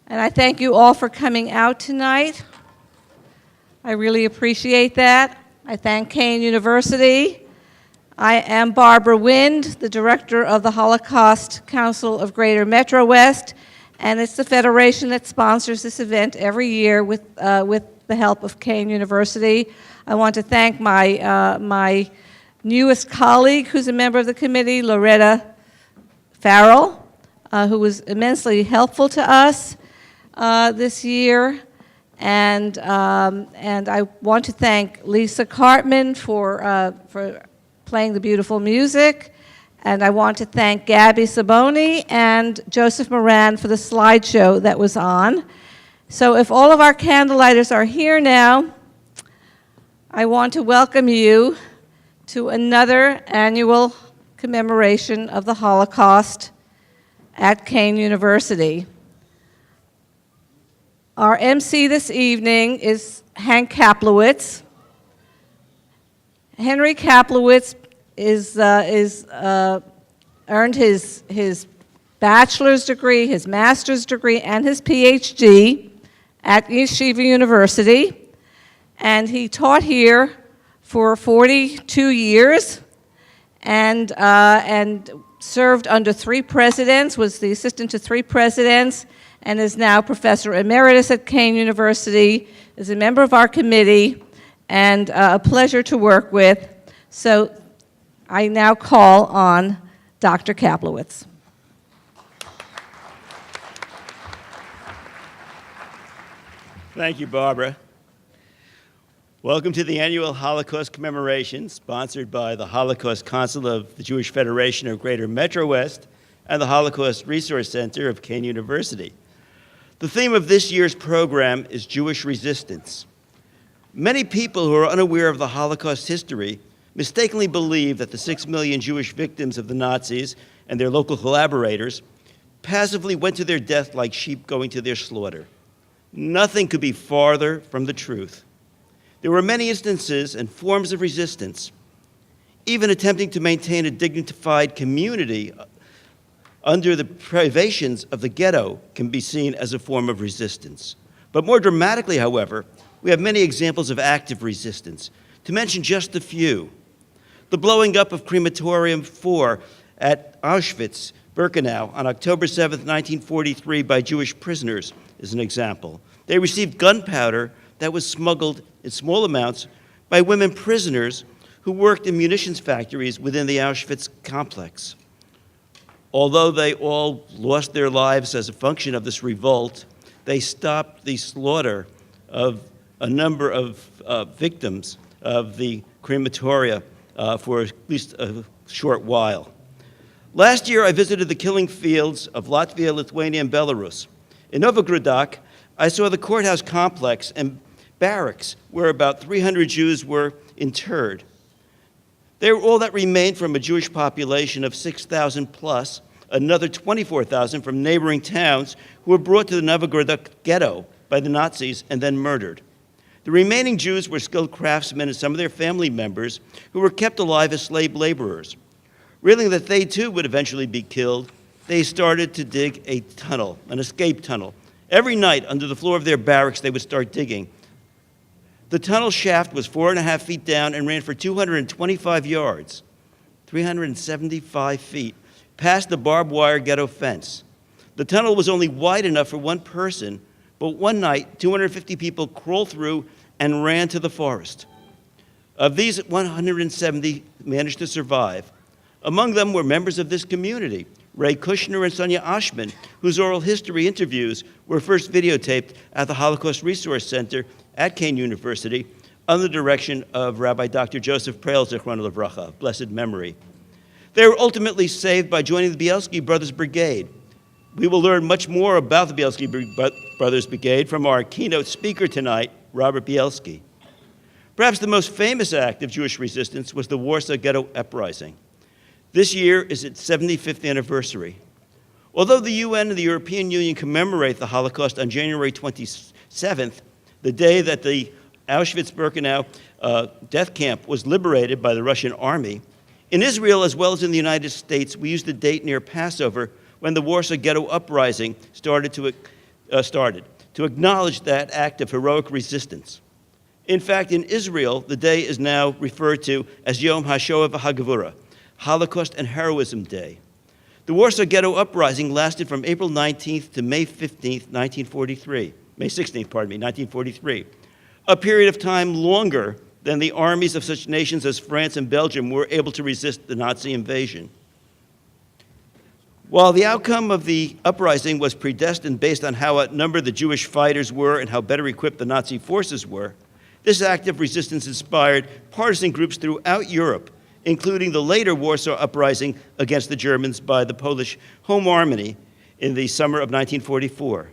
And I thank you all for coming out tonight. I really appreciate that. I thank Kean University. I am Barbara Wind, the director of the Holocaust Council of Greater Metro West, and it's the federation that sponsors this event every year with the help of Kean University. I want to thank my newest colleague, who's a member of the committee, Loretta Farrell, who was immensely helpful to us this year. And I want to thank Lisa Cartman for playing the beautiful music. And I want to thank Gabby Saboni and Joseph Moran for the slideshow that was on. So if all of our candlelighters are here now, I want to welcome you to another annual commemoration of the Holocaust at Kean University. Our MC this evening is Hank Kaplowitz. Henry Kaplowitz earned his bachelor's degree, his master's degree, and his PhD at Yeshiva University. And he taught here for 42 years and served under 3 presidents, was the assistant to 3 presidents, and is now Professor Emeritus at Kean University, is a member of our committee, and a pleasure to work with. So I now call on Dr. Kaplowitz. Thank you, Barbara. Welcome to the annual Holocaust commemoration, sponsored by the Holocaust Council of the Jewish Federation of Greater Metro West and the Holocaust Resource Center of Kean University. The theme of this year's program is Jewish resistance. Many people who are unaware of the Holocaust history mistakenly believe that the 6 million Jewish victims of the Nazis and their local collaborators passively went to their death like sheep going to their slaughter. Nothing could be farther from the truth. There were many instances and forms of resistance. Even attempting to maintain a dignified community under the privations of the ghetto can be seen as a form of resistance. But more dramatically, however, we have many examples of active resistance. To mention just a few, the blowing up of Crematorium 4 at Auschwitz-Birkenau on October 7, 1943 by Jewish prisoners is an example. They received gunpowder that was smuggled in small amounts by women prisoners who worked in munitions factories within the Auschwitz complex. Although they all lost their lives as a function of this revolt, they stopped the slaughter of a number of victims of the crematoria for at least a short while. Last year, I visited the killing fields of Latvia, Lithuania, and Belarus. In Novogradak, I saw the courthouse complex and barracks where about 300 Jews were interred. They were all that remained from a Jewish population of 6,000 plus, another 24,000 from neighboring towns who were brought to the Novogradak ghetto by the Nazis and then murdered. The remaining Jews were skilled craftsmen and some of their family members who were kept alive as slave laborers. Realizing that they too would eventually be killed, they started to dig a tunnel, an escape tunnel. Every night under the floor of their barracks they would start digging. The tunnel shaft was 4.5 feet down and ran for 225 yards, 375 feet, past the barbed wire ghetto fence. The tunnel was only wide enough for one person, but one night, 250 people crawled through and ran to the forest. Of these, 170 managed to survive. Among them were members of this community, Ray Kushner and Sonia Ashman, whose oral history interviews were first videotaped at the Holocaust Resource Center at Kean University under the direction of Rabbi Dr. Joseph Preil, Zichrono Livracha, blessed memory. They were ultimately saved by joining the Bielsky Brothers Brigade. We will learn much more about the Bielsky Brothers Brigade from our keynote speaker tonight, Robert Bielsky. Perhaps the most famous act of Jewish resistance was the Warsaw Ghetto Uprising. This year is its 75th anniversary. Although the UN and the European Union commemorate the Holocaust on January 27th, the day that the Auschwitz-Birkenau death camp was liberated by the Russian army, in Israel as well as in the United States, we use the date near Passover when the Warsaw Ghetto Uprising started to started, to acknowledge that act of heroic resistance. In fact, in Israel, the day is now referred to as Yom Hashoah v'Hagavura, Holocaust and Heroism Day. The Warsaw Ghetto Uprising lasted from April 19th to May 15th, 1943. May 16th, pardon me, 1943. A period of time longer than the armies of such nations as France and Belgium were able to resist the Nazi invasion. While the outcome of the uprising was predestined based on how outnumbered the Jewish fighters were and how better equipped the Nazi forces were, this act of resistance inspired partisan groups throughout Europe, including the later Warsaw Uprising against the Germans by the Polish Home Army in the summer of 1944.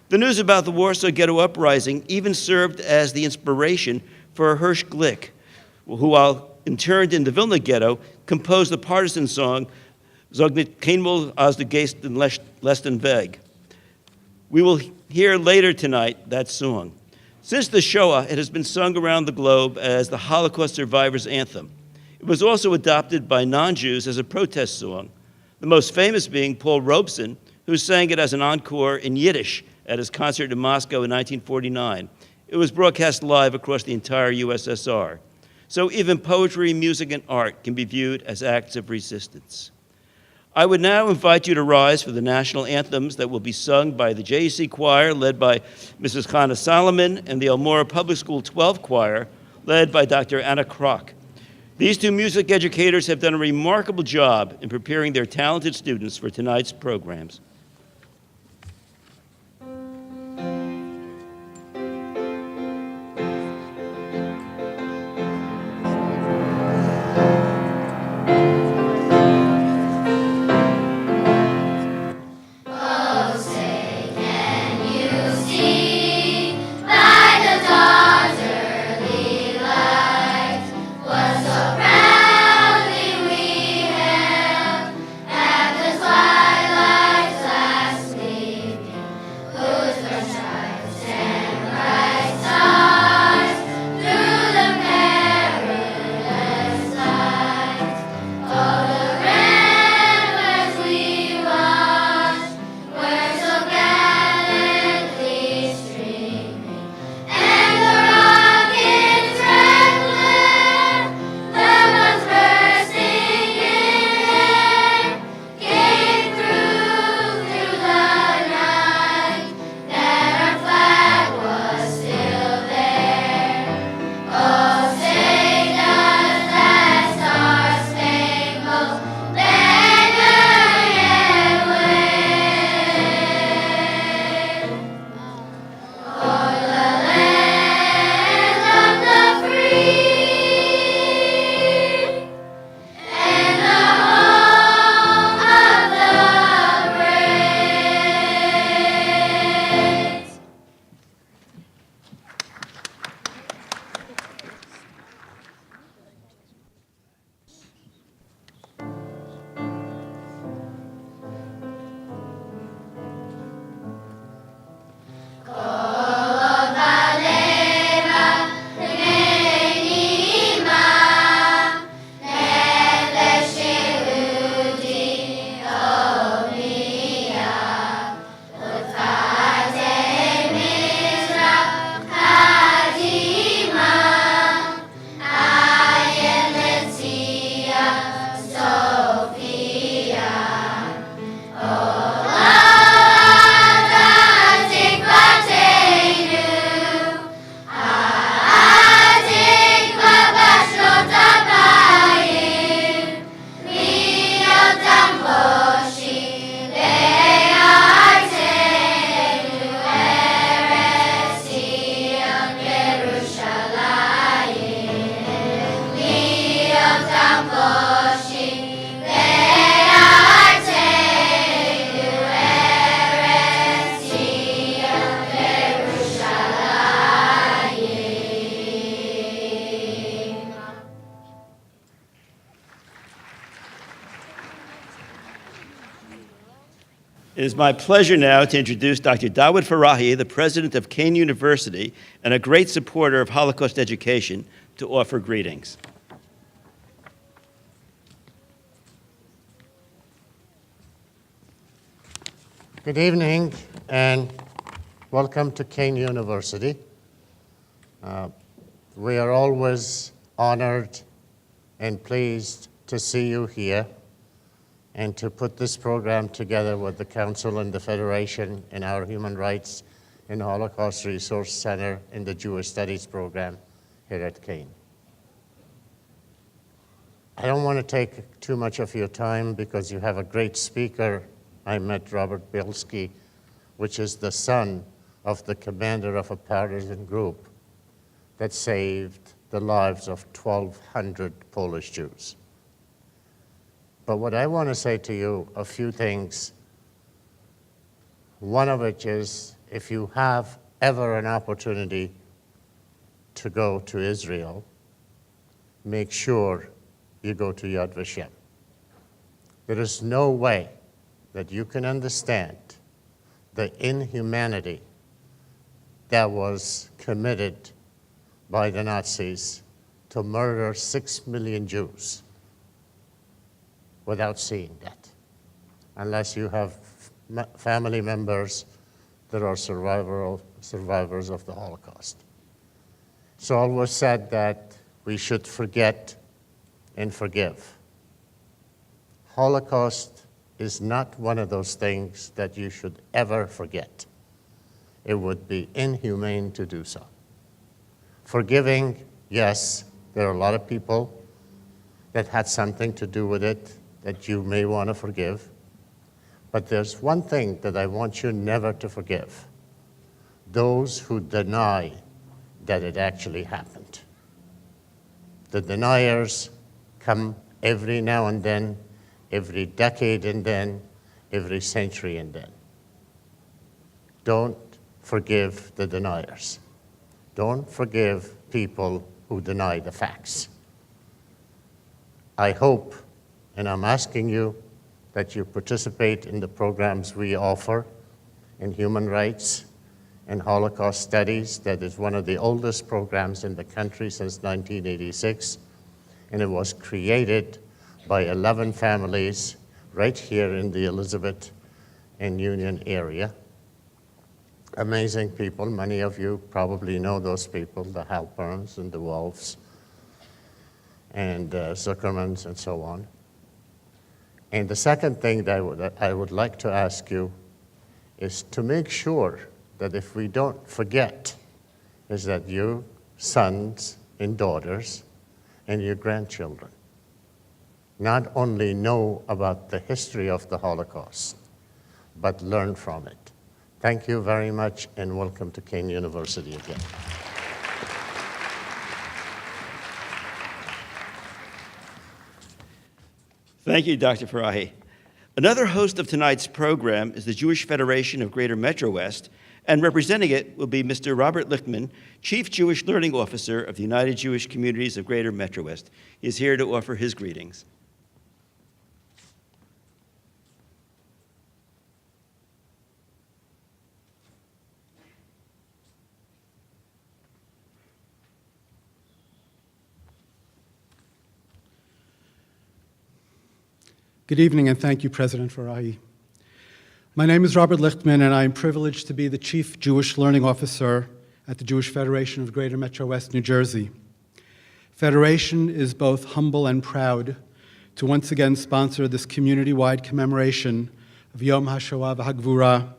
The news about the Warsaw Ghetto Uprising even served as the inspiration for Hirsch Glick, who, while interned in the Vilna Ghetto, composed the partisan song Zog nicht keinmal aus der Geist den letzten Weg. We will hear later tonight that song. Since the Shoah, it has been sung around the globe as the Holocaust survivors' anthem. It was also adopted by non-Jews as a protest song, the most famous being Paul Robeson, who sang it as an encore in Yiddish at his concert in Moscow in 1949. It was broadcast live across the entire USSR. So even poetry, music, and art can be viewed as acts of resistance. I would now invite you to rise for the national anthems that will be sung by the JEC Choir, led by Mrs. Chana Solomon, and the Elmora Public School 12 Choir, led by Dr. Anna Kroc. These two music educators have done a remarkable job in preparing their talented students for tonight's programs. It is my pleasure now to introduce Dr. Dawud Farahi, the president of Kean University and a great supporter of Holocaust education, to offer greetings. Good evening, and Welcome to Kean University. We are always honored and pleased to see you here and to put this program together with the Council and the Federation and our Human Rights and Holocaust Resource Center in the Jewish Studies program here at Kean. I don't want to take too much of your time because you have a great speaker. I met Robert Bielsky, which is the son of the commander of a partisan group that saved the lives of 1,200 Polish Jews. But what I want to say to you, a few things. One of which is, if you have ever an opportunity to go to Israel, make sure you go to Yad Vashem. There is no way that you can understand the inhumanity that was committed by the Nazis to murder 6 million Jews without seeing that, unless you have family members that are survivors of the Holocaust. It's always said that we should forget and forgive. Holocaust is not one of those things that you should ever forget. It would be inhumane to do so. Forgiving, yes, there are a lot of people that had something to do with it that you may want to forgive. But there's one thing that I want you never to forgive: those who deny that it actually happened. The deniers come every now and then, every decade and then, every century and then. Don't forgive the deniers. Don't forgive people who deny the facts. I hope, and I'm asking you, that you participate in the programs we offer in human rights and Holocaust studies. That is one of the oldest programs in the country since 1986, and it was created by 11 families right here in the Elizabeth and Union area. Amazing people. Many of you probably know those people, the Halperns and the Wolves and Zuckermans and so on. And the second thing that I would like to ask you is to make sure that if we don't forget, is that your sons and daughters and your grandchildren not only know about the history of the Holocaust, but learn from it. Thank you very much, and welcome to Kean University again. Thank you, Dr. Farahi. Another host of tonight's program is the Jewish Federation of Greater Metro West, and representing it will be Mr. Robert Lichtman, Chief Jewish Learning Officer of the United Jewish Communities of Greater Metro West. He is here to offer his greetings. Good evening, and thank you, President Farahi. My name is Robert Lichtman, and I am privileged to be the Chief Jewish Learning Officer at the Jewish Federation of Greater Metro West, New Jersey. Federation is both humble and proud to once again sponsor this community-wide commemoration of Yom Hashoah v'Hagvura,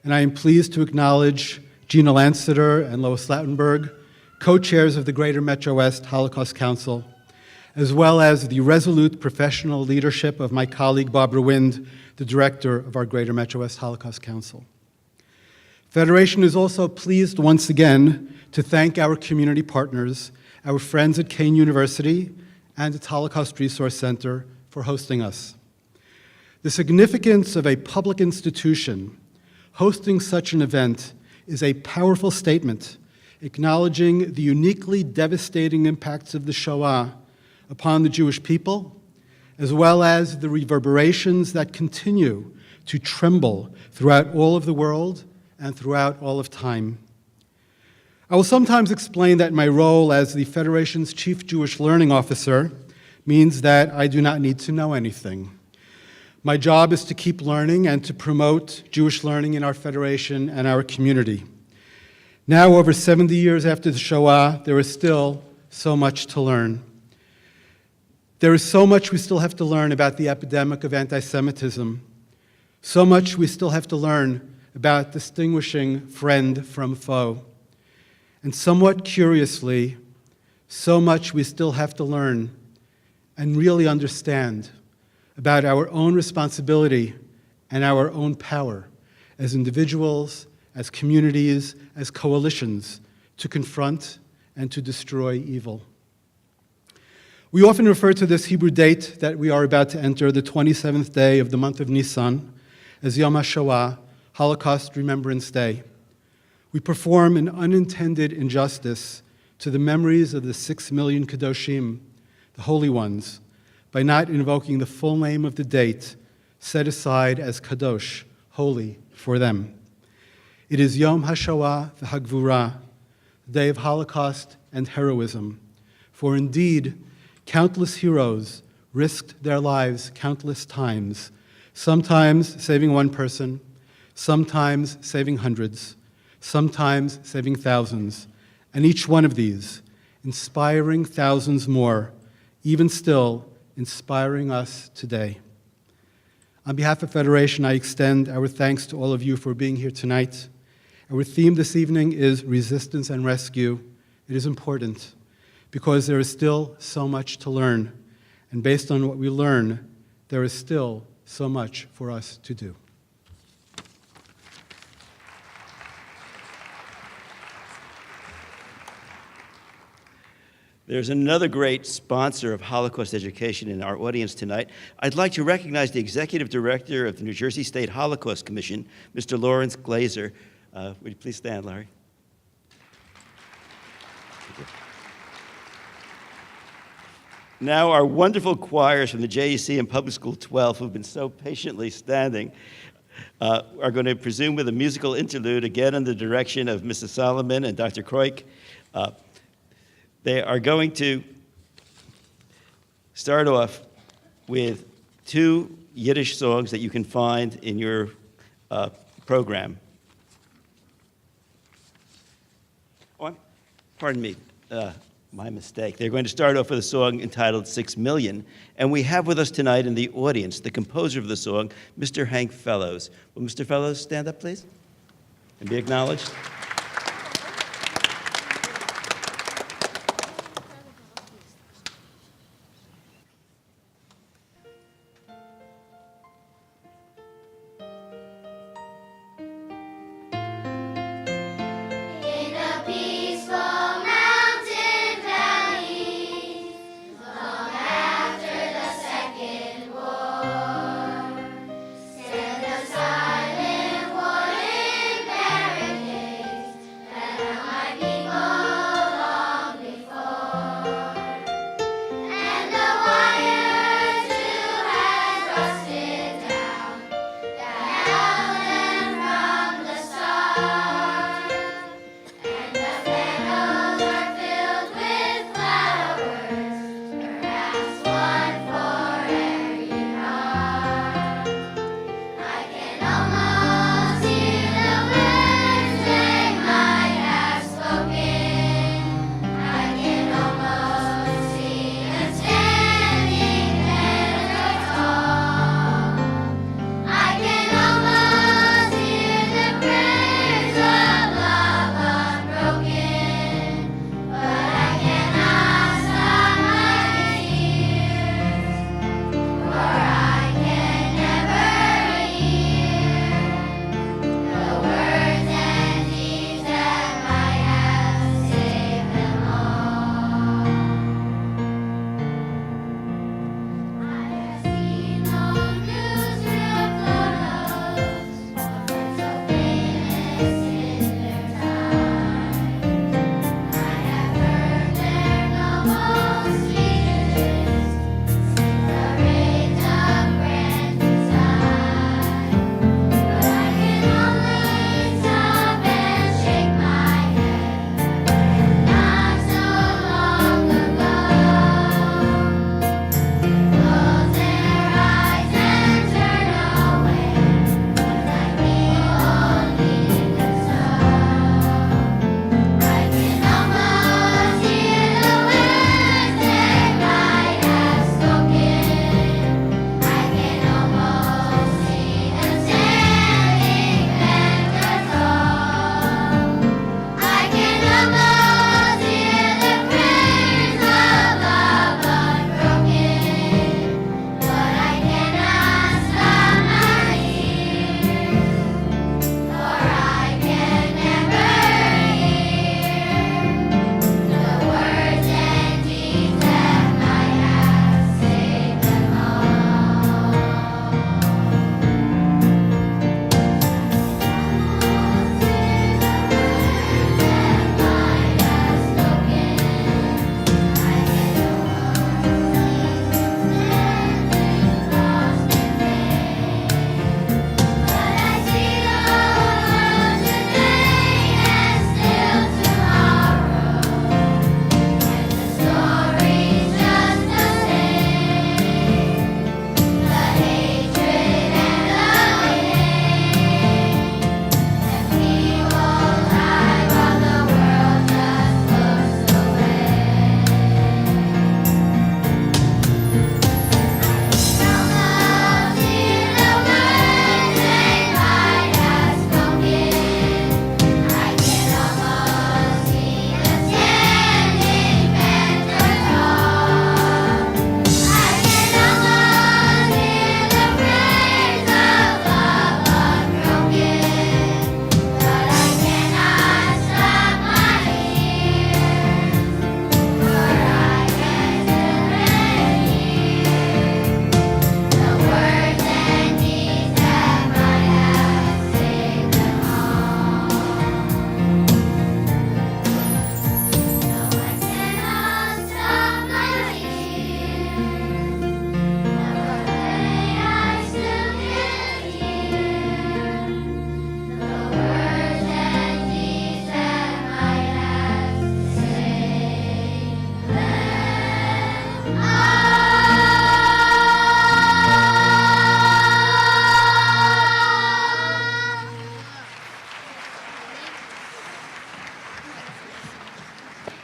and I am pleased to acknowledge Gina Lansiter and Lois Lautenberg, co-chairs of the Greater Metro West Holocaust Council, as well as the resolute professional leadership of my colleague Barbara Wind, the director of our Greater Metro West Holocaust Council. Federation is also pleased once again to thank our community partners, our friends at Kean University and its Holocaust Resource Center for hosting us. The significance of a public institution hosting such an event is a powerful statement acknowledging the uniquely devastating impacts of the Shoah upon the Jewish people, as well as the reverberations that continue to tremble throughout all of the world and throughout all of time. I will sometimes explain that my role as the Federation's Chief Jewish Learning Officer means that I do not need to know anything. My job is to keep learning and to promote Jewish learning in our federation and our community. Now, over 70 years after the Shoah, there is still so much to learn. There is so much we still have to learn about the epidemic of anti-Semitism, so much we still have to learn about distinguishing friend from foe. And somewhat curiously, so much we still have to learn and really understand about our own responsibility and our own power as individuals, as communities, as coalitions to confront and to destroy evil. We often refer to this Hebrew date that we are about to enter, the 27th day of the month of Nisan, as Yom Hashoah, Holocaust Remembrance Day. We perform an unintended injustice to the memories of the 6 million Kadoshim, the holy ones, by not invoking the full name of the date set aside as Kadosh, holy, for them. It is Yom Hashoah v'Hagvura, the day of Holocaust and heroism, for indeed, countless heroes risked their lives countless times, sometimes saving one person, sometimes saving hundreds, sometimes saving thousands, and each one of these inspiring thousands more, even still inspiring us today. On behalf of Federation, I extend our thanks to all of you for being here tonight. Our theme this evening is resistance and rescue. It is important because there is still so much to learn, and based on what we learn, there is still so much for us to do. There's another great sponsor of Holocaust education in our audience tonight. I'd like to recognize the Executive Director of the New Jersey State Holocaust Commission, Mr. Lawrence Glazer. Would you please stand, Larry? Now, our wonderful choirs from the JEC and Public School 12, who've been so patiently standing, are going to presume with a musical interlude, again under the direction of Mrs. Solomon and Dr. Kroik. They are going to start off with 2 Yiddish songs that you can find in your program. Oh, pardon me, my mistake. They're going to start off with a song entitled 6 Million, and we have with us tonight in the audience the composer of the song, Mr. Hank Fellows. Will Mr. Fellows stand up, please, and be acknowledged? Silent wooden barricades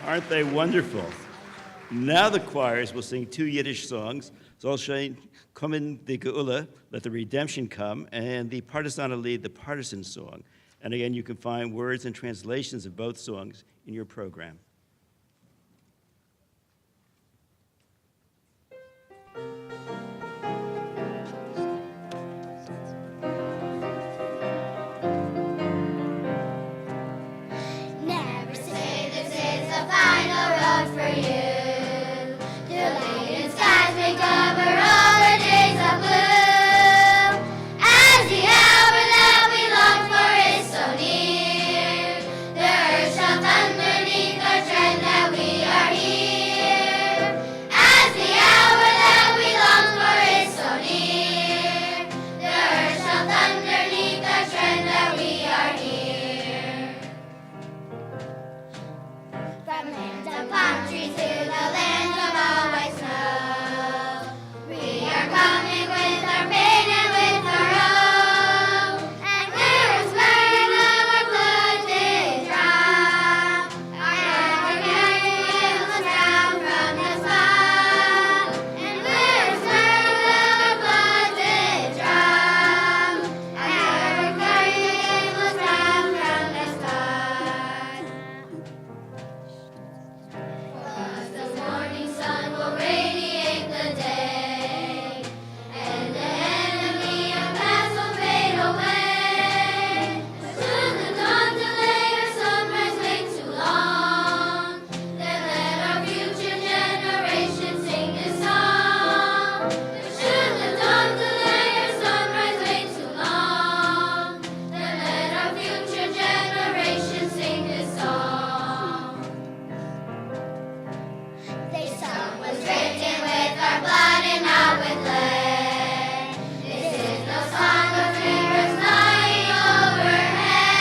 Aren't they wonderful? Now the choirs will sing two Yiddish songs, Soll Shein Kommen die Geula, Let the Redemption Come, and the Partisan will lead the Partisan song. And again, you can find words and translations of both songs in your program. Never say this is the final road for you. The light skies may cover all the days of blue. As the hour that we long for is so near, the earth shall underneath our tread that we are here. As the hour that we long for is so near, the earth shall underneath our tread that we are here. From lands of palm trees to the lands of all white snow, we are coming with our pain and with our hope. And where is burn our blood did drop, our carrying us down from the spot. And where is burn our blood did drop, our carrying us down from the spot. The morning sun will radiate the day, and the enemy of past will fade away. Soon the dawn delay or sunrise wait too long, then let our future generations sing this song. Should the dawn delay or sunrise wait too long, then let our future generations sing this song. This song was written with our blood and not with lead. This is no song of dreamers flying overhead.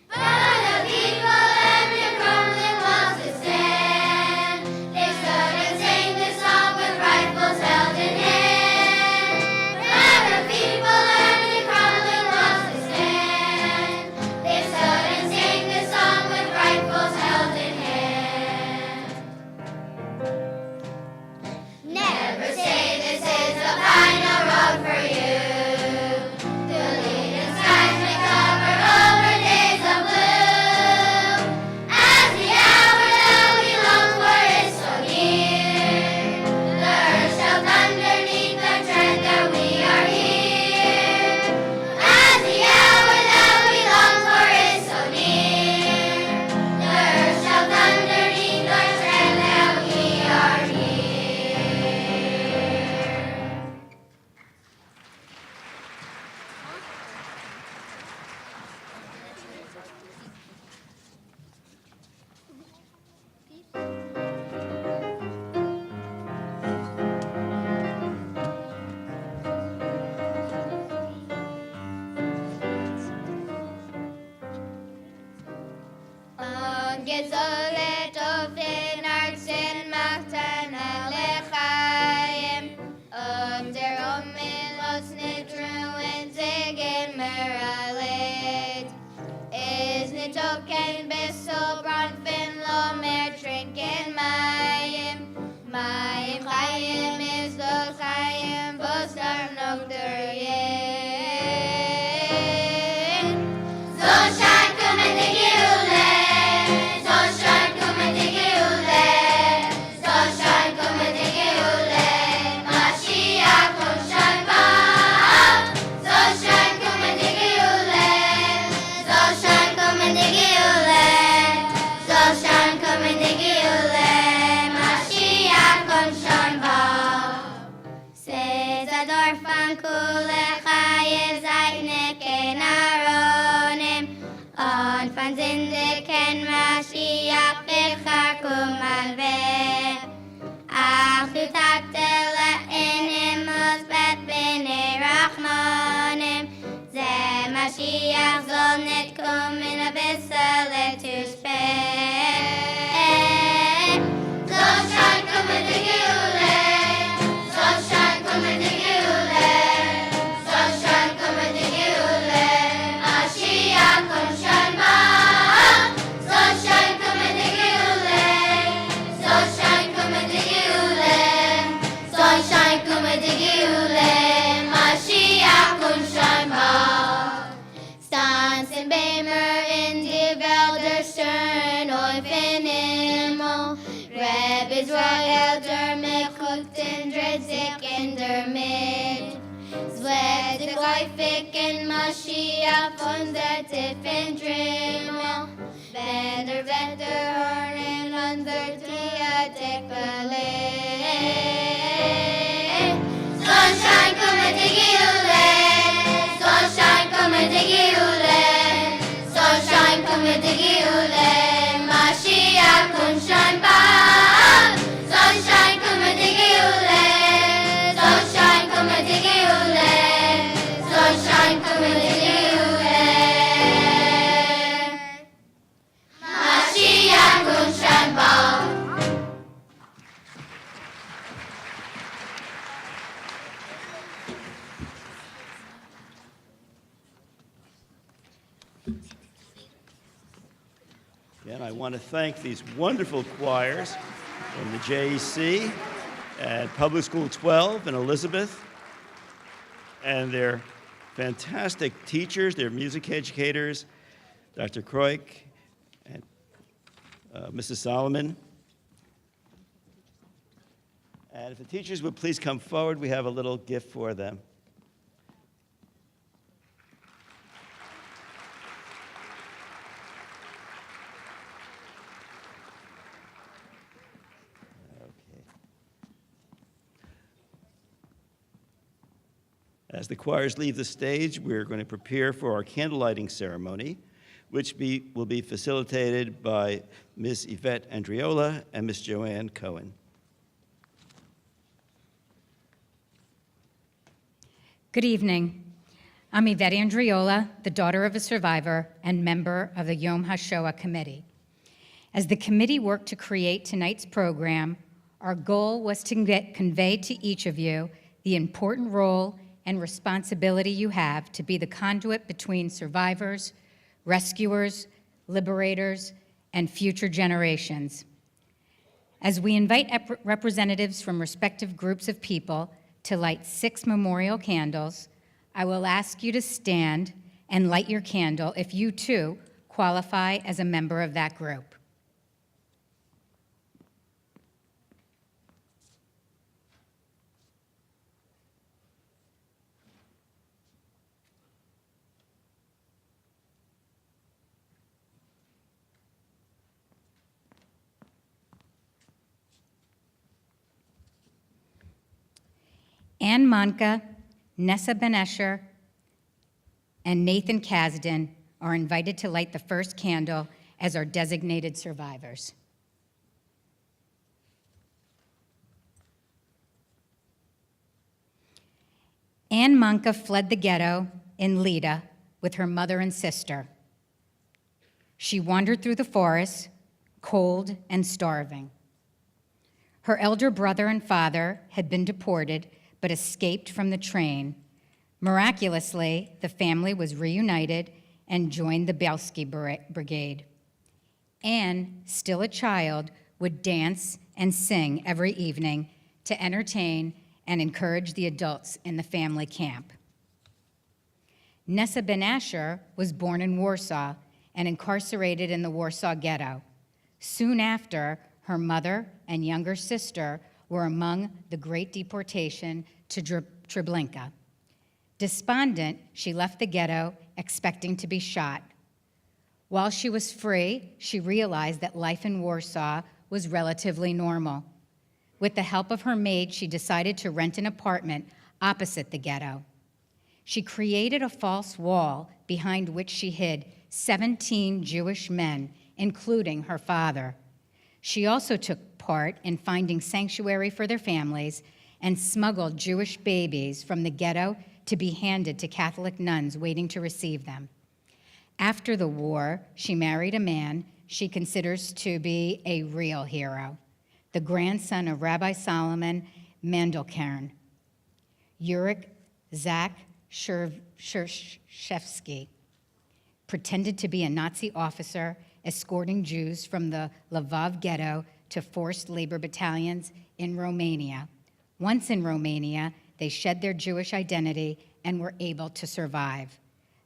For the people and their crumbling walls to stand, they stood and sang this song with rifles held in hand. For the people and their crumbling walls to stand, they stood and sang this song with rifles held in hand. Never say this is the final road for you. The leading skies may cover over days of blue. As the hour that we long for is so near, the earth shall underneath our tread that we are here. As the hour that we long for is so near, the earth shall underneath our tread that we are here. Gezolet auf den Arzen machten alle Chaim, der Omelos nicht ruhen sich in Meralet. Is nicht okay bis so brandfin lo mehr trinken Mayim. Mayim Chaim is the Chaim, Bosar noch der Yen. So shine come and the Geule. So shine come and the Geule. So shine come and the Geule. Mashiach come shine back. So shine come and the Geule. So shine come and the Geule. So shine come and the Geule. Mashiach come shine back. Says a door from Kule Chayev Zaine Kenaronim. On van zinde ken Mashiach bechar kumalve. Ach du taktele in himmels bet b'nei Rachmanim. Ze Mashiach soll nicht kommen a bissele zu spät. So shine kommen die Geule. So shine kommen die Geule. So shine kommen die Geule. Mashiach komm schon bald. Vater mit. Zwette häufig in Mashiach von der tiefen Drümmel. Wenn der Wetter hören und der Tier Tippele. Sunshine, come and dig you, sunshine, come and dig you, sunshine, come and dig you, Mashiach, sunshine, bad. Sunshine, come and dig you, sunshine, come and dig you, sunshine, come and dig you, Mashiach, sunshine, bad. And I want to thank these wonderful choirs from the JEC at Public School 12 in Elizabeth, and their fantastic teachers, their music educators, Dr. Kroik and Mrs. Solomon. And if the teachers would please come forward, we have a little gift for them. As the choirs leave the stage, we're going to prepare for our candlelighting ceremony, which will be facilitated by Ms. Yvette Andriola and Ms. Joanne Cohen. Good evening. I'm Yvette Andriola, the daughter of a survivor and member of the Yom Hashoah committee. As the committee worked to create tonight's program, our goal was to convey to each of you the important role and responsibility you have to be the conduit between survivors, rescuers, liberators, and future generations. As we invite representatives from respective groups of people to light 6 memorial candles, I will ask you to stand and light your candle if you too qualify as a member of that group. Ann Monka, Nessa Ben Escher, and Nathan Kasdan are invited to light the first candle as our designated survivors. Ann Monka fled the ghetto in Lida with her mother and sister. She wandered through the forest, cold and starving. Her elder brother and father had been deported but escaped from the train. Miraculously, the family was reunited and joined the Bielsky brigade. Anne, still a child, would dance and sing every evening to entertain and encourage the adults in the family camp. Nessa Ben Asher was born in Warsaw and incarcerated in the Warsaw Ghetto. Soon after, her mother and younger sister were among the Great Deportation to Treblinka. Despondent, she left the ghetto, expecting to be shot. While she was free, she realized that life in Warsaw was relatively normal. With the help of her maid, she decided to rent an apartment opposite the ghetto. She created a false wall behind which she hid 17 Jewish men, including her father. She also took part in finding sanctuary for their families and smuggled Jewish babies from the ghetto to be handed to Catholic nuns waiting to receive them. After the war, she married a man she considers to be a real hero, the grandson of Rabbi Solomon Mandelkern, Yurik Zach Shershevsky, pretended to be a Nazi officer escorting Jews from the Lvov ghetto to forced labor battalions in Romania. Once in Romania, they shed their Jewish identity and were able to survive.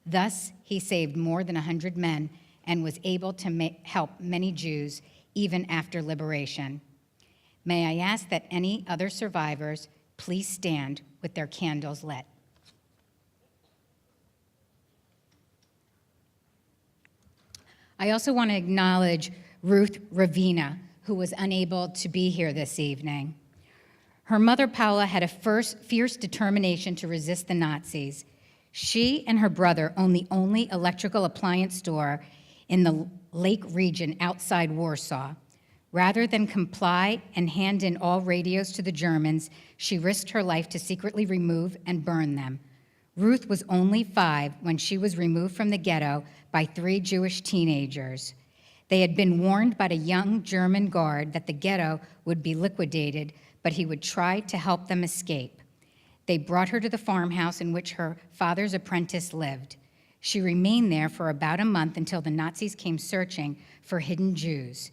Thus, he saved more than 100 men and was able to help many Jews even after liberation. May I ask that any other survivors please stand with their candles lit. I also want to acknowledge Ruth Ravina, who was unable to be here this evening. Her mother, Paula, had a fierce determination to resist the Nazis. She and her brother owned the only electrical appliance store in the Lake region outside Warsaw. Rather than comply and hand in all radios to the Germans, she risked her life to secretly remove and burn them. Ruth was only 5 when she was removed from the ghetto by 3 Jewish teenagers. They had been warned by a young German guard that the ghetto would be liquidated, but he would try to help them escape. They brought her to the farmhouse in which her father's apprentice lived. She remained there for about a month until the Nazis came searching for hidden Jews.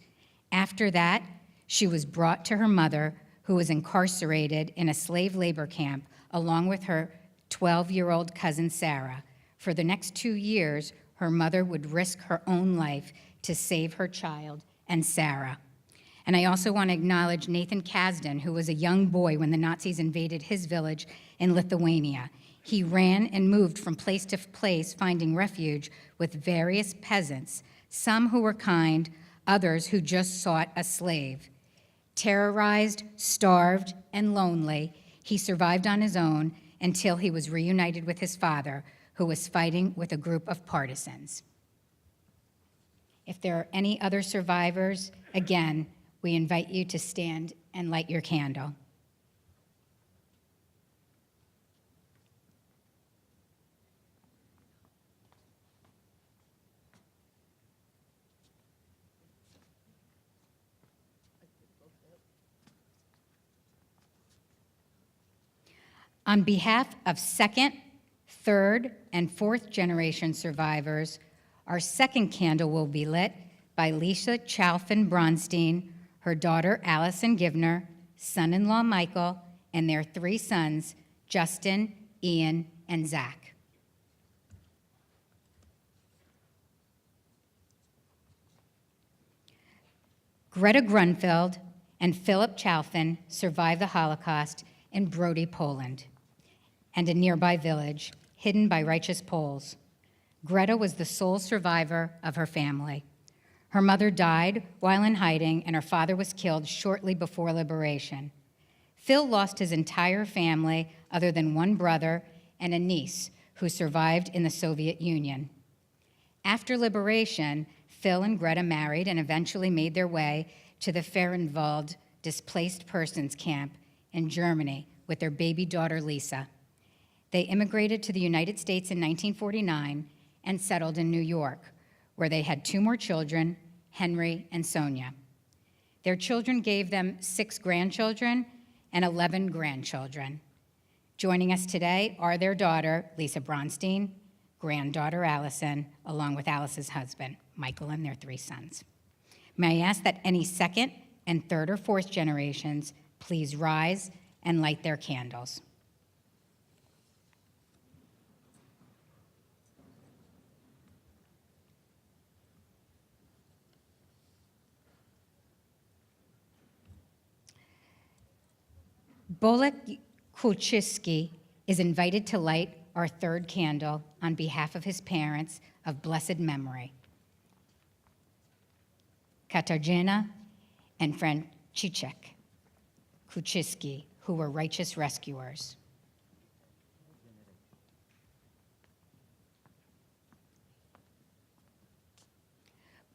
After that, she was brought to her mother, who was incarcerated in a slave labor camp, along with her 12-year-old cousin Sarah. For the next 2 years, her mother would risk her own life to save her child and Sarah. And I also want to acknowledge Nathan Kasdan, who was a young boy when the Nazis invaded his village in Lithuania. He ran and moved from place to place, finding refuge with various peasants, some who were kind, others who just sought a slave. Terrorized, starved, and lonely, he survived on his own until he was reunited with his father, who was fighting with a group of partisans. If there are any other survivors, again, we invite you to stand and light your candle. On behalf of second, third, and fourth generation survivors, our second candle will be lit by Lisa Chalfin Bronstein, her daughter Allison Givner, son-in-law Michael, and their 3 sons, Justin, Ian, and Zach. Greta Grunfeld and Philip Chalfin survived the Holocaust in Brody, Poland, and a nearby village, hidden by righteous Poles. Greta was the sole survivor of her family. Her mother died while in hiding, and her father was killed shortly before liberation. Phil lost his entire family other than 1 brother and a niece who survived in the Soviet Union. After liberation, Phil and Greta married and eventually made their way to the Fehrenwald displaced persons camp in Germany with their baby daughter, Lisa. They immigrated to the United States in 1949 and settled in New York, where they had 2 more children, Henry and Sonia. Their children gave them 6 grandchildren and 11 grandchildren. Joining us today are their daughter, Lisa Bronstein, granddaughter Allison, along with Alice's husband, Michael, and their 3 sons. May I ask that any second and third or fourth generations please rise and light their candles. Bolek Kulczyski is invited to light our 3rd candle on behalf of his parents of blessed memory, Katarzyna and Franciszek Kulczyski, who were righteous rescuers.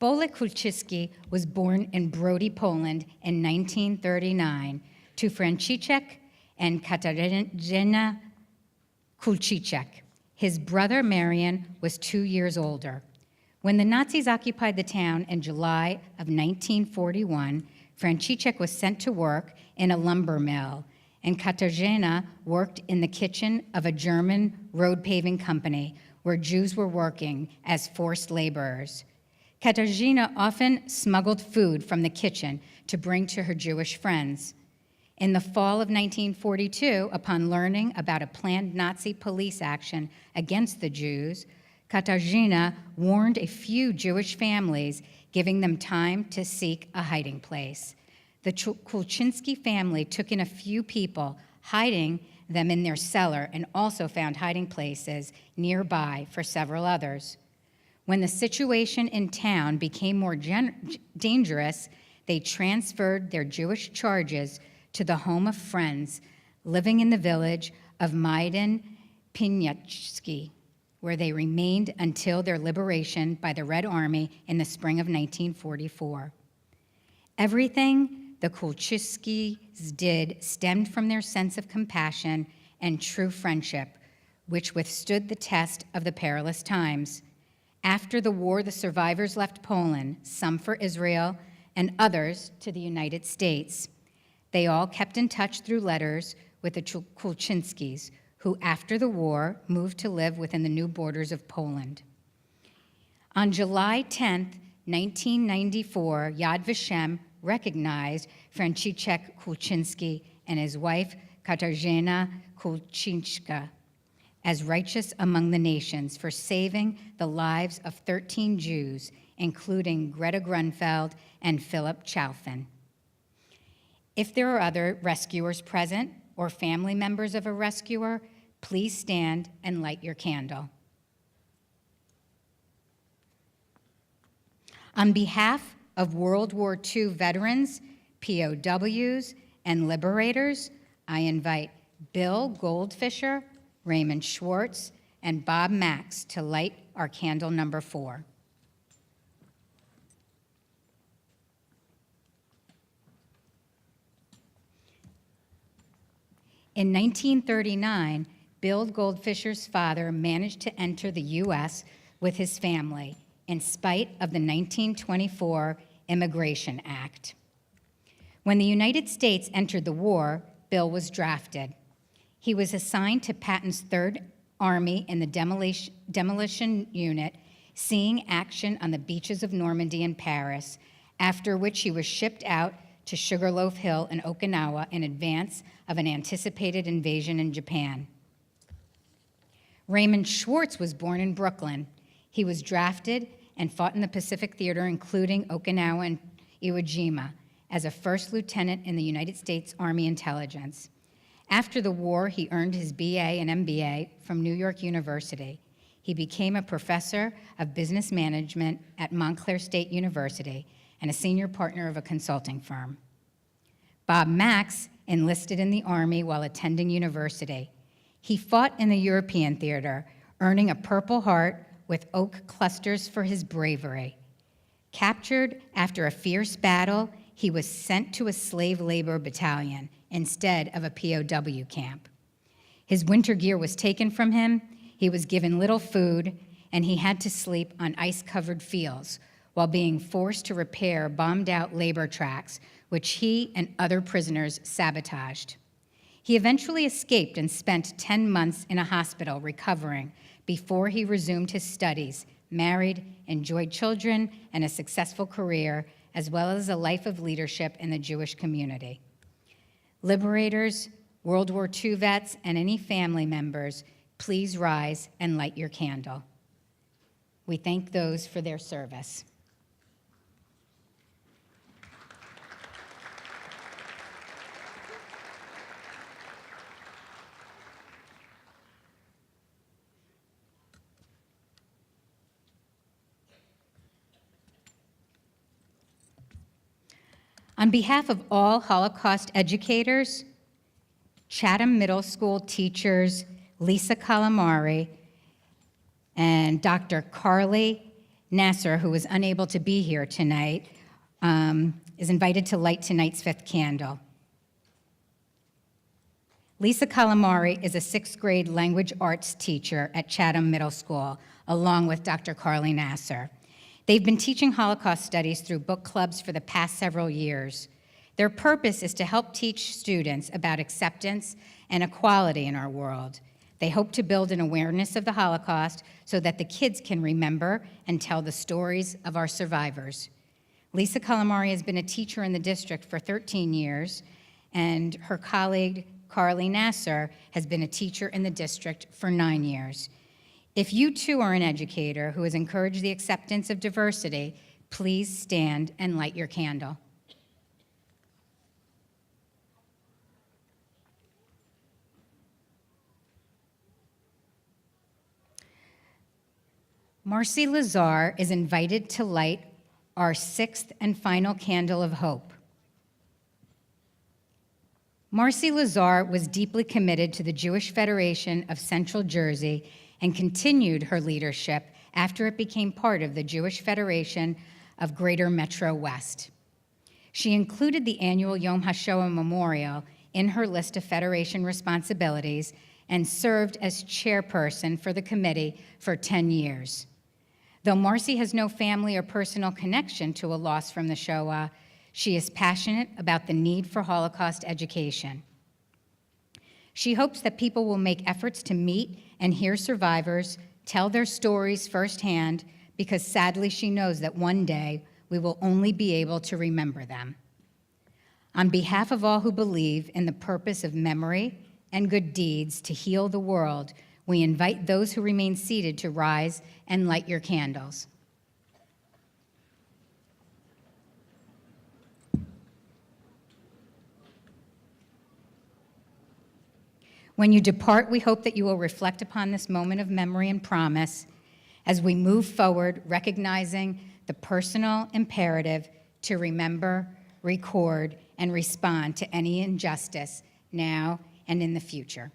Bolek Kulczyski was born in Brody, Poland in 1939 to Franciszek and Katarzyna Kulczyczek. His brother Marian was 2 years older. When the Nazis occupied the town in July of 1941, Franciszek was sent to work in a lumber mill, and Katarzyna worked in the kitchen of a German road paving company where Jews were working as forced laborers. Katarzyna often smuggled food from the kitchen to bring to her Jewish friends. In the fall of 1942, upon learning about a planned Nazi police action against the Jews, Katarzyna warned a few Jewish families, giving them time to seek a hiding place. The Kulczyński family took in a few people, hiding them in their cellar and also found hiding places nearby for several others. When the situation in town became more dangerous, they transferred their Jewish charges to the home of friends living in the village of Maiden Bielsky, where they remained until their liberation by the Red Army in the spring of 1944. Everything the Kulczynskis did stemmed from their sense of compassion and true friendship, which withstood the test of the perilous times. After the war, the survivors left Poland, some for Israel and others to the United States. They all kept in touch through letters with the Kulczynskis, who after the war moved to live within the new borders of Poland. On July 10, 1994, Yad Vashem recognized Franciszek Kulczynski and his wife Katarzyna Kulczynska as righteous among the nations for saving the lives of 13 Jews, including Greta Grunfeld and Philip Chalfin. If there are other rescuers present or family members of a rescuer, please stand and light your candle. On behalf of World War II veterans, POWs, and liberators, I invite Bill Goldfisher, Raymond Schwartz, and Bob Max to light our candle number 4. In 1939, Bill Goldfisher's father managed to enter the U.S. with his family in spite of the 1924 Immigration Act. When the United States entered the war, Bill was drafted. He was assigned to Patton's 3rd Army in the demolition unit, seeing action on the beaches of Normandy and Paris, after which he was shipped out to Sugarloaf Hill in Okinawa in advance of an anticipated invasion in Japan. Raymond Schwartz was born in Brooklyn. He was drafted and fought in the Pacific Theater, including Okinawa and Iwo Jima, as a first lieutenant in the United States Army Intelligence. After the war, he earned his BA and MBA from New York University. He became a professor of business management at Montclair State University and a senior partner of a consulting firm. Bob Max enlisted in the Army while attending university. He fought in the European theater, earning a Purple Heart with oak clusters for his bravery. Captured after a fierce battle, he was sent to a slave labor battalion instead of a POW camp. His winter gear was taken from him, he was given little food, and he had to sleep on ice-covered fields while being forced to repair bombed-out labor tracks, which he and other prisoners sabotaged. He eventually escaped and spent 10 months in a hospital recovering before he resumed his studies, married, enjoyed children, and a successful career, as well as a life of leadership in the Jewish community. Liberators, World War II vets, and any family members, please rise and light your candle. We thank those for their service. On behalf of all Holocaust educators, Chatham Middle School teachers Lisa Calamari and Dr. Carly Nasser, who was unable to be here tonight, is invited to light tonight's 5th candle. Lisa Calamari is a 6th grade language arts teacher at Chatham Middle School, along with Dr. Carly Nasser. They've been teaching Holocaust studies through book clubs for the past several years. Their purpose is to help teach students about acceptance and equality in our world. They hope to build an awareness of the Holocaust so that the kids can remember and tell the stories of our survivors. Lisa Calamari has been a teacher in the district for 13 years, and her colleague, Carly Nasser, has been a teacher in the district for 9 years. If you too are an educator who has encouraged the acceptance of diversity, please stand and light your candle. Marcy Lazar is invited to light our sixth and final candle of hope. Marcy Lazar was deeply committed to the Jewish Federation of Central Jersey and continued her leadership after it became part of the Jewish Federation of Greater Metro West. She included the annual Yom Hashoah Memorial in her list of Federation responsibilities and served as chairperson for the committee for 10 years. Though Marcy has no family or personal connection to a loss from the Shoah, she is passionate about the need for Holocaust education. She hopes that people will make efforts to meet and hear survivors, tell their stories firsthand, because sadly she knows that one day we will only be able to remember them. On behalf of all who believe in the purpose of memory and good deeds to heal the world, we invite those who remain seated to rise and light your candles. When you depart, we hope that you will reflect upon this moment of memory and promise as we move forward, recognizing the personal imperative to remember, record, and respond to any injustice now and in the future.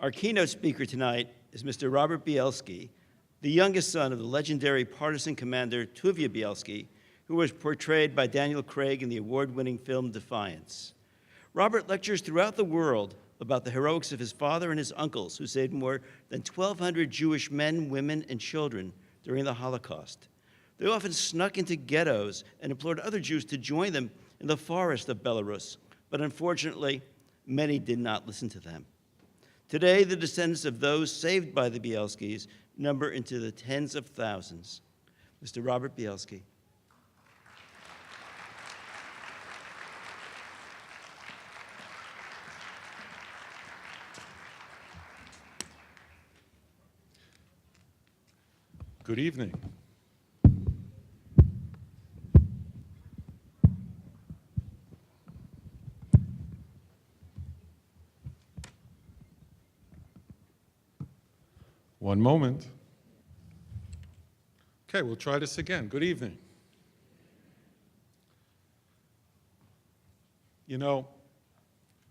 Our keynote speaker tonight is Mr. Robert Bielsky, the youngest son of the legendary partisan commander Tuvia Bielsky, who was portrayed by Daniel Craig in the award-winning film Defiance. Robert lectures throughout the world about the heroics of his father and his uncles, who saved more than 1,200 Jewish men, women, and children during the Holocaust. They often snuck into ghettos and implored other Jews to join them in the forest of Belarus, but unfortunately, many did not listen to them. Today, the descendants of those saved by the Bielskys number into the tens of thousands. Mr. Robert Bielsky. Good evening. One moment. Okay, we'll try this again. Good evening. You know,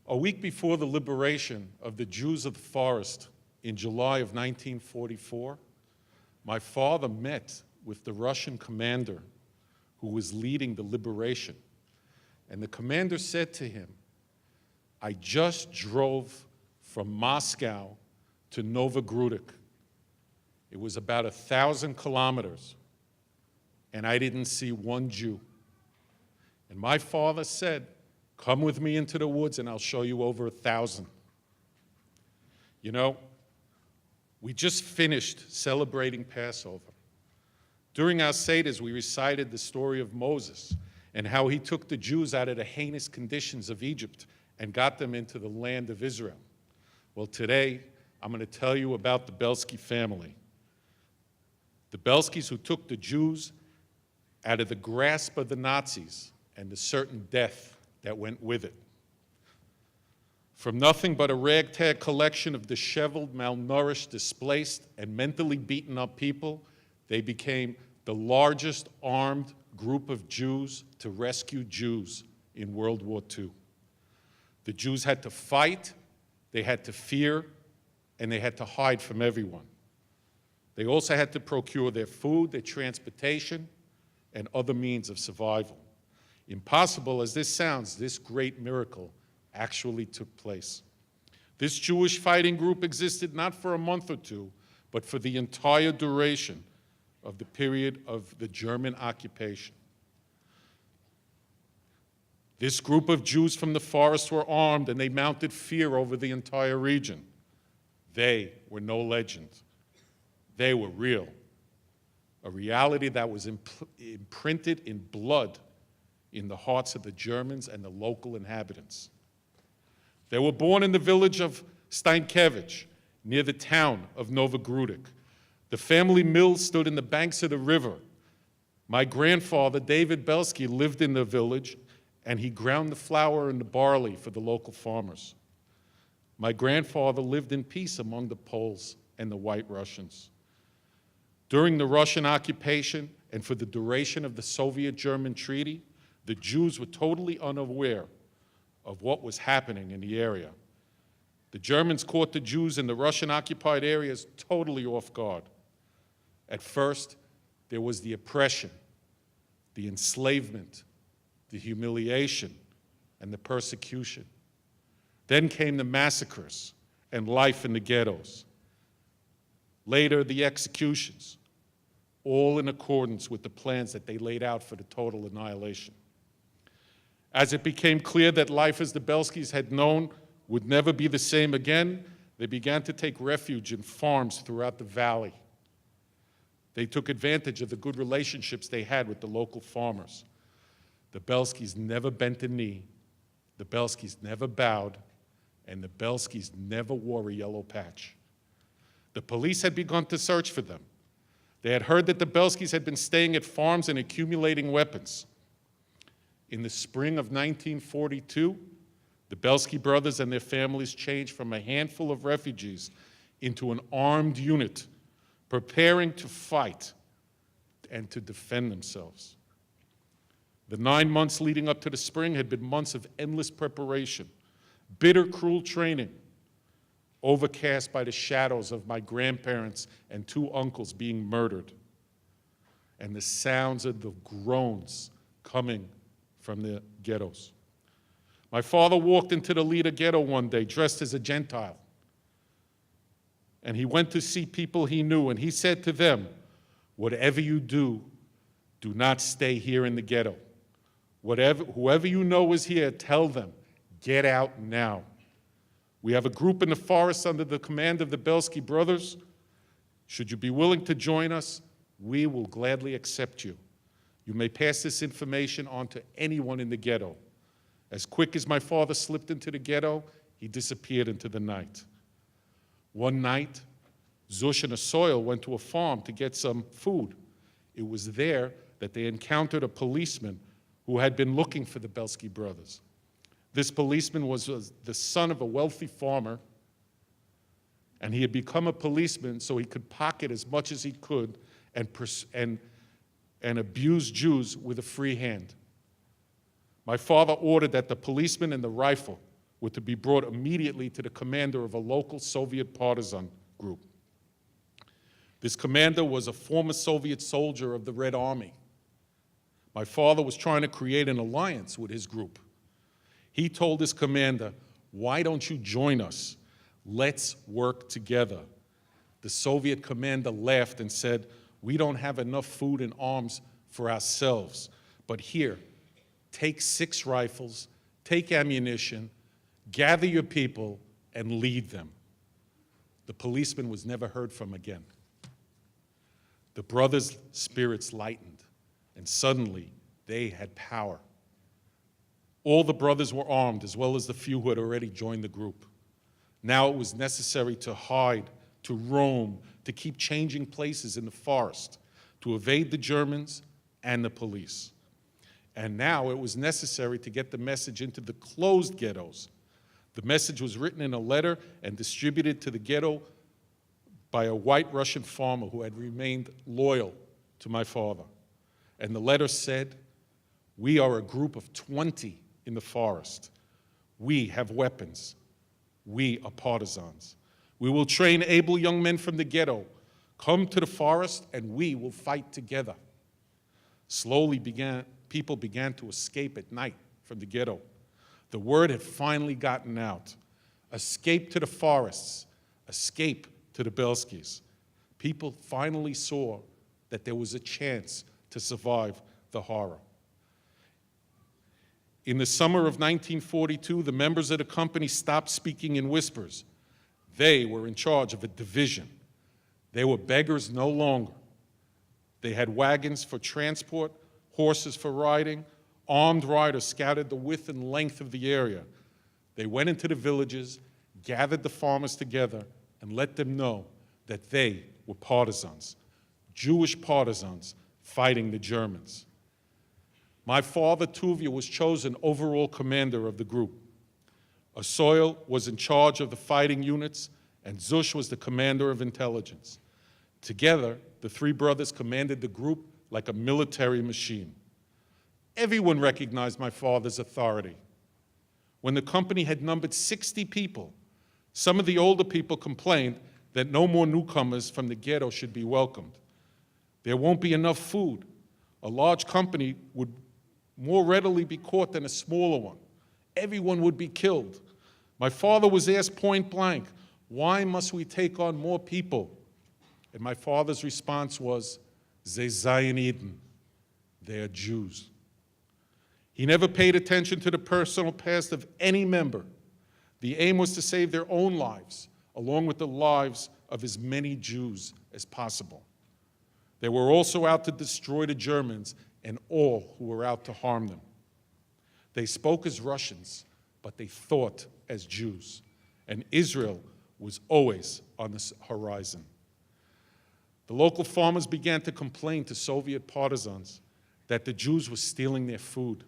a week before the liberation of the Jews of the forest in July of 1944, my father met with the Russian commander who was leading the liberation. And the commander said to him, "I just drove from Moscow to Novogrudok. It was about 1,000 kilometers, and I didn't see one Jew." And my father said, "Come with me into the woods and I'll show you over 1,000. You know, we just finished celebrating Passover. During our Seders, we recited the story of Moses and how he took the Jews out of the heinous conditions of Egypt and got them into the land of Israel. Well, today, I'm going to tell you about the Bielsky family. The Bielskys who took the Jews out of the grasp of the Nazis and the certain death that went with it. From nothing but a ragtag collection of disheveled, malnourished, displaced, and mentally beaten up people, they became the largest armed group of Jews to rescue Jews in World War II. The Jews had to fight, they had to fear, and they had to hide from everyone. They also had to procure their food, their transportation, and other means of survival. Impossible as this sounds, this great miracle actually took place. This Jewish fighting group existed not for a month or two, but for the entire duration of the period of the German occupation. This group of Jews from the forest were armed, and they mounted fear over the entire region. They were no legend. They were real. a reality that was imprinted in blood in the hearts of the Germans and the local inhabitants. They were born in the village of Steinkevich, near the town of Novogrudek. The family mill stood in the banks of the river. My grandfather, David Bielsky, lived in the village, and he ground the flour and the barley for the local farmers. My grandfather lived in peace among the Poles and the White Russians. During the Russian occupation and for the duration of the Soviet-German treaty, the Jews were totally unaware of what was happening in the area. The Germans caught the Jews in the Russian-occupied areas totally off guard. At first, there was the oppression, the enslavement, the humiliation, and the persecution. Then came the massacres and life in the ghettos. Later, the executions, all in accordance with the plans that they laid out for the total annihilation. As it became clear that life as the Bielskys had known would never be the same again, they began to take refuge in farms throughout the valley. They took advantage of the good relationships they had with the local farmers. The Bielskys never bent a knee, the Bielskys never bowed, and the Bielskys never wore a yellow patch. The police had begun to search for them. They had heard that the Bielskys had been staying at farms and accumulating weapons. In the spring of 1942, the Bielsky brothers and their families changed from a handful of refugees into an armed unit, preparing to fight and to defend themselves. The 9 months leading up to the spring had been months of endless preparation, bitter, cruel training, overcast by the shadows of my grandparents and 2 uncles being murdered, and the sounds of the groans coming from the ghettos. My father walked into the Lida ghetto one day dressed as a Gentile, and he went to see people he knew, and he said to them, "Whatever you do, do not stay here in the ghetto. Whoever you know is here, tell them, get out now. We have a group in the forest under the command of the Bielsky brothers. Should you be willing to join us, we will gladly accept you. You may pass this information on to anyone in the ghetto." As quick as my father slipped into the ghetto, he disappeared into the night. One night, Zush and Asoil went to a farm to get some food. It was there that they encountered a policeman who had been looking for the Bielsky brothers. This policeman was the son of a wealthy farmer, and he had become a policeman so he could pocket as much as he could and abuse Jews with a free hand. My father ordered that the policeman and the rifle were to be brought immediately to the commander of a local Soviet partisan group. This commander was a former Soviet soldier of the Red Army. My father was trying to create an alliance with his group. He told his commander, "Why don't you join us? Let's work together." The Soviet commander laughed and said, "We don't have enough food and arms for ourselves, but here, take 6 rifles, take ammunition, gather your people, and lead them." The policeman was never heard from again. The brothers' spirits lightened, and suddenly they had power. All the brothers were armed, as well as the few who had already joined the group. Now it was necessary to hide, to roam, to keep changing places in the forest, to evade the Germans and the police. And now it was necessary to get the message into the closed ghettos. The message was written in a letter and distributed to the ghetto by a white Russian farmer who had remained loyal to my father. And the letter said, "We are a group of 20 in the forest. We have weapons. We are partisans. We will train able young men from the ghetto. Come to the forest and we will fight together." Slowly people began to escape at night from the ghetto. The word had finally gotten out. Escape to the forests. Escape to the Bielskys. People finally saw that there was a chance to survive the horror. In the summer of 1942, the members of the company stopped speaking in whispers. They were in charge of a division. They were beggars no longer. They had wagons for transport, horses for riding. Armed riders scouted the width and length of the area. They went into the villages, gathered the farmers together, and let them know that they were partisans, Jewish partisans fighting the Germans. My father, Tuvia, was chosen overall commander of the group. Asoil was in charge of the fighting units, and Zush was the commander of intelligence. Together, the three brothers commanded the group like a military machine. Everyone recognized my father's authority. When the company had numbered 60 people, some of the older people complained that no more newcomers from the ghetto should be welcomed. There won't be enough food. A large company would more readily be caught than a smaller one. Everyone would be killed. My father was asked point blank, why must we take on more people? And my father's response was, Ze Zayin Eden, they are Jews. He never paid attention to the personal past of any member. The aim was to save their own lives, along with the lives of as many Jews as possible. They were also out to destroy the Germans and all who were out to harm them. They spoke as Russians, but they thought as Jews, and Israel was always on the horizon. The local farmers began to complain to Soviet partisans that the Jews were stealing their food.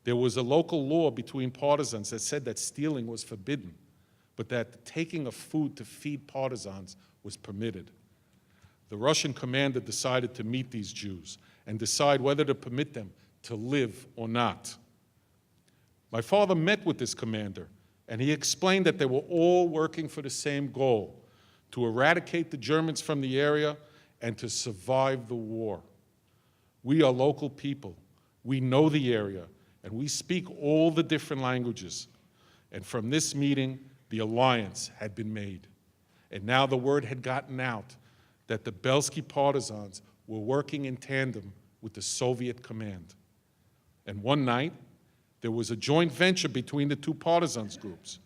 There was a local law between partisans that said that stealing was forbidden, but that the taking of food to feed partisans was permitted. The Russian commander decided to meet these Jews and decide whether to permit them to live or not. My father met with this commander, and he explained that they were all working for the same goal, to eradicate the Germans from the area and to survive the war. We are local people. We know the area, and we speak all the different languages. And from this meeting, the alliance had been made. And now the word had gotten out that the Bielsky partisans were working in tandem with the Soviet command. And one night, there was a joint venture between the two partisans groups.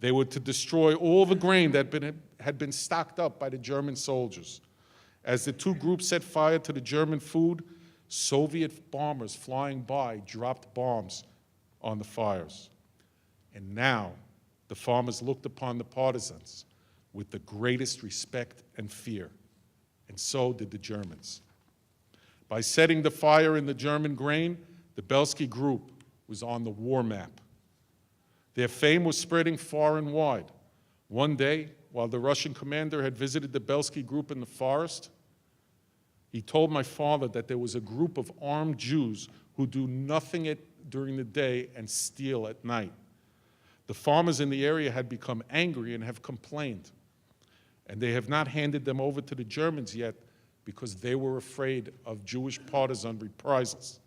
They were to destroy all the grain that had been stocked up by the German soldiers. As the two groups set fire to the German food, Soviet bombers flying by dropped bombs on the fires. And now the farmers looked upon the partisans with the greatest respect and fear, and so did the Germans. By setting the fire in the German grain, the Bielsky group was on the war map. Their fame was spreading far and wide. One day, while the Russian commander had visited the Bielsky group in the forest, he told my father that there was a group of armed Jews who do nothing during the day and steal at night. The farmers in the area had become angry and have complained, and they have not handed them over to the Germans yet because they were afraid of Jewish partisan reprisals.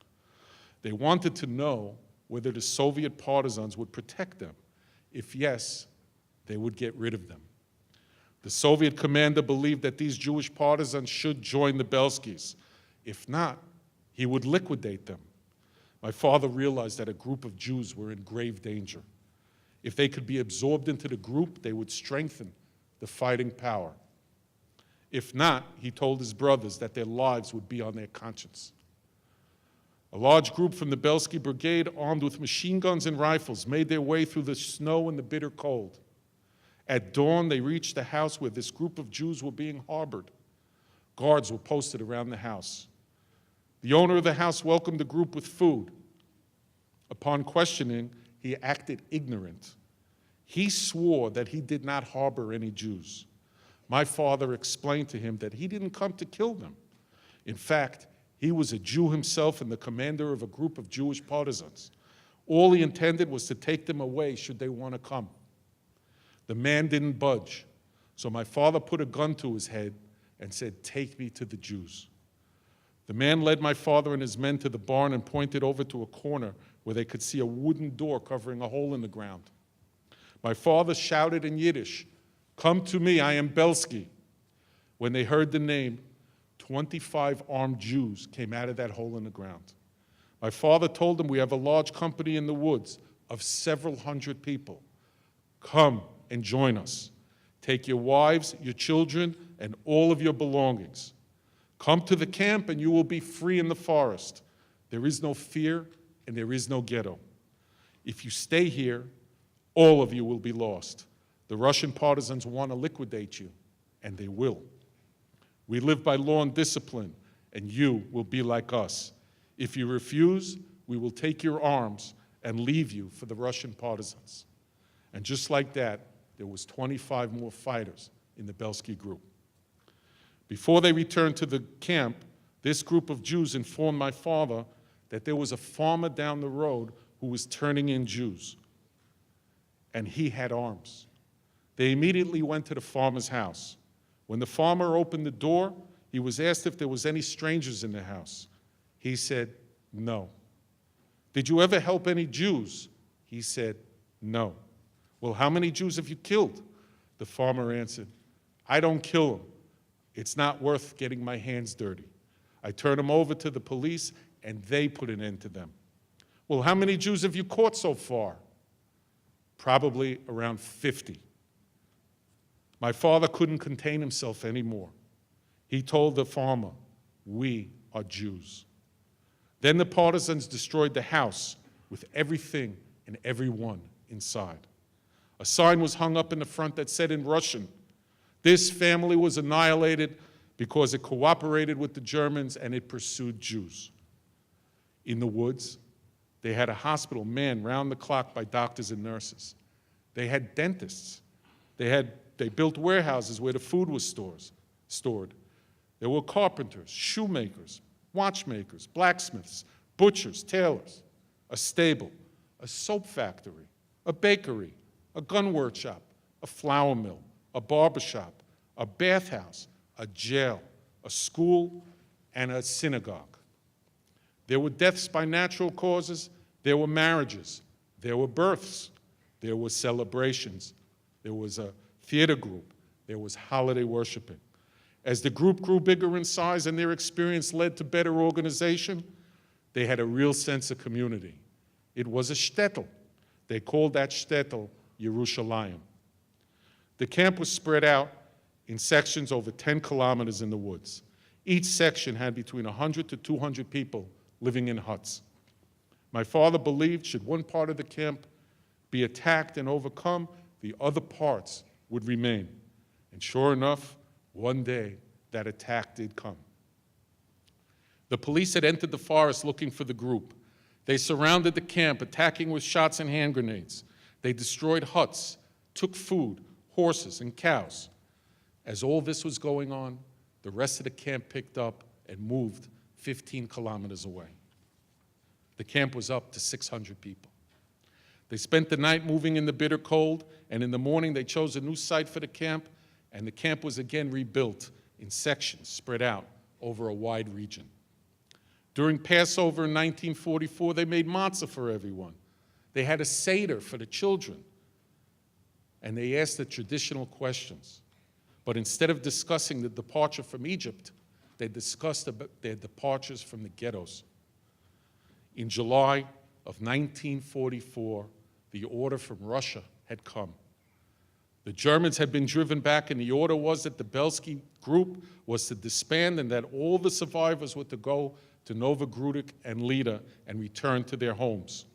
They wanted to know whether the Soviet partisans would protect them. If yes, they would get rid of them. The Soviet commander believed that these Jewish partisans should join the Bielskys. If not, he would liquidate them. My father realized that a group of Jews were in grave danger. If they could be absorbed into the group, they would strengthen the fighting power. If not, he told his brothers that their lives would be on their conscience. A large group from the Bielsky Brigade, armed with machine guns and rifles, made their way through the snow and the bitter cold. At dawn, they reached the house where this group of Jews were being harbored. Guards were posted around the house. The owner of the house welcomed the group with food. Upon questioning, he acted ignorant. He swore that he did not harbor any Jews. My father explained to him that he didn't come to kill them. In fact, he was a Jew himself and the commander of a group of Jewish partisans. All he intended was to take them away should they want to come. The man didn't budge, so my father put a gun to his head and said, "Take me to the Jews." The man led my father and his men to the barn and pointed over to a corner where they could see a wooden door covering a hole in the ground. My father shouted in Yiddish, "Come to me, I am Bielsky." When they heard the name, 25 armed Jews came out of that hole in the ground. My father told them, "We have a large company in the woods of several hundred people. Come and join us. Take your wives, your children, and all of your belongings. Come to the camp and you will be free in the forest. There is no fear and there is no ghetto. If you stay here, all of you will be lost. The Russian partisans want to liquidate you, and they will. We live by law and discipline, and you will be like us. If you refuse, we will take your arms and leave you for the Russian partisans. And just like that, there was 25 more fighters in the Bielsky group. Before they returned to the camp, this group of Jews informed my father that there was a farmer down the road who was turning in Jews, and he had arms. They immediately went to the farmer's house. When the farmer opened the door, he was asked if there was any strangers in the house. He said, no. Did you ever help any Jews? He said, no. Well, how many Jews have you killed? The farmer answered, I don't kill them. It's not worth getting my hands dirty. I turn them over to the police, and they put an end to them. Well, how many Jews have you caught so far? Probably around 50. My father couldn't contain himself anymore. He told the farmer, we are Jews. Then the partisans destroyed the house with everything and everyone inside. A sign was hung up in the front that said in Russian, this family was annihilated because it cooperated with the Germans and it pursued Jews. In the woods, they had a hospital manned round the clock by doctors and nurses. They had dentists. They built warehouses where the food was stored. There were carpenters, shoemakers, watchmakers, blacksmiths, butchers, tailors, a stable, a soap factory, a bakery, a gun workshop, a flour mill, a barber shop, a bathhouse, a jail, a school, and a synagogue. There were deaths by natural causes, there were marriages, there were births, there were celebrations, there was a theater group, there was holiday worshiping. As the group grew bigger in size and their experience led to better organization, they had a real sense of community. It was a shtetl. They called that shtetl Yerushalayim. The camp was spread out in sections over 10 kilometers in the woods. Each section had between 100 to 200 people living in huts. My father believed should one part of the camp be attacked and overcome, the other parts would remain. And sure enough, one day that attack did come. The police had entered the forest looking for the group. They surrounded the camp, attacking with shots and hand grenades. They destroyed huts, took food, horses, and cows. As all this was going on, the rest of the camp picked up and moved 15 kilometers away. The camp was up to 600 people. They spent the night moving in the bitter cold, and in the morning they chose a new site for the camp, and the camp was again rebuilt in sections spread out over a wide region. During Passover in 1944, they made matzah for everyone. They had a seder for the children, and they asked the traditional questions. But instead of discussing the departure from Egypt, they discussed their departures from the ghettos. In July of 1944, the order from Russia had come. The Germans had been driven back, and the order was that the Bielsky group was to disband and that all the survivors were to go to Novogrudok and Lida and return to their homes.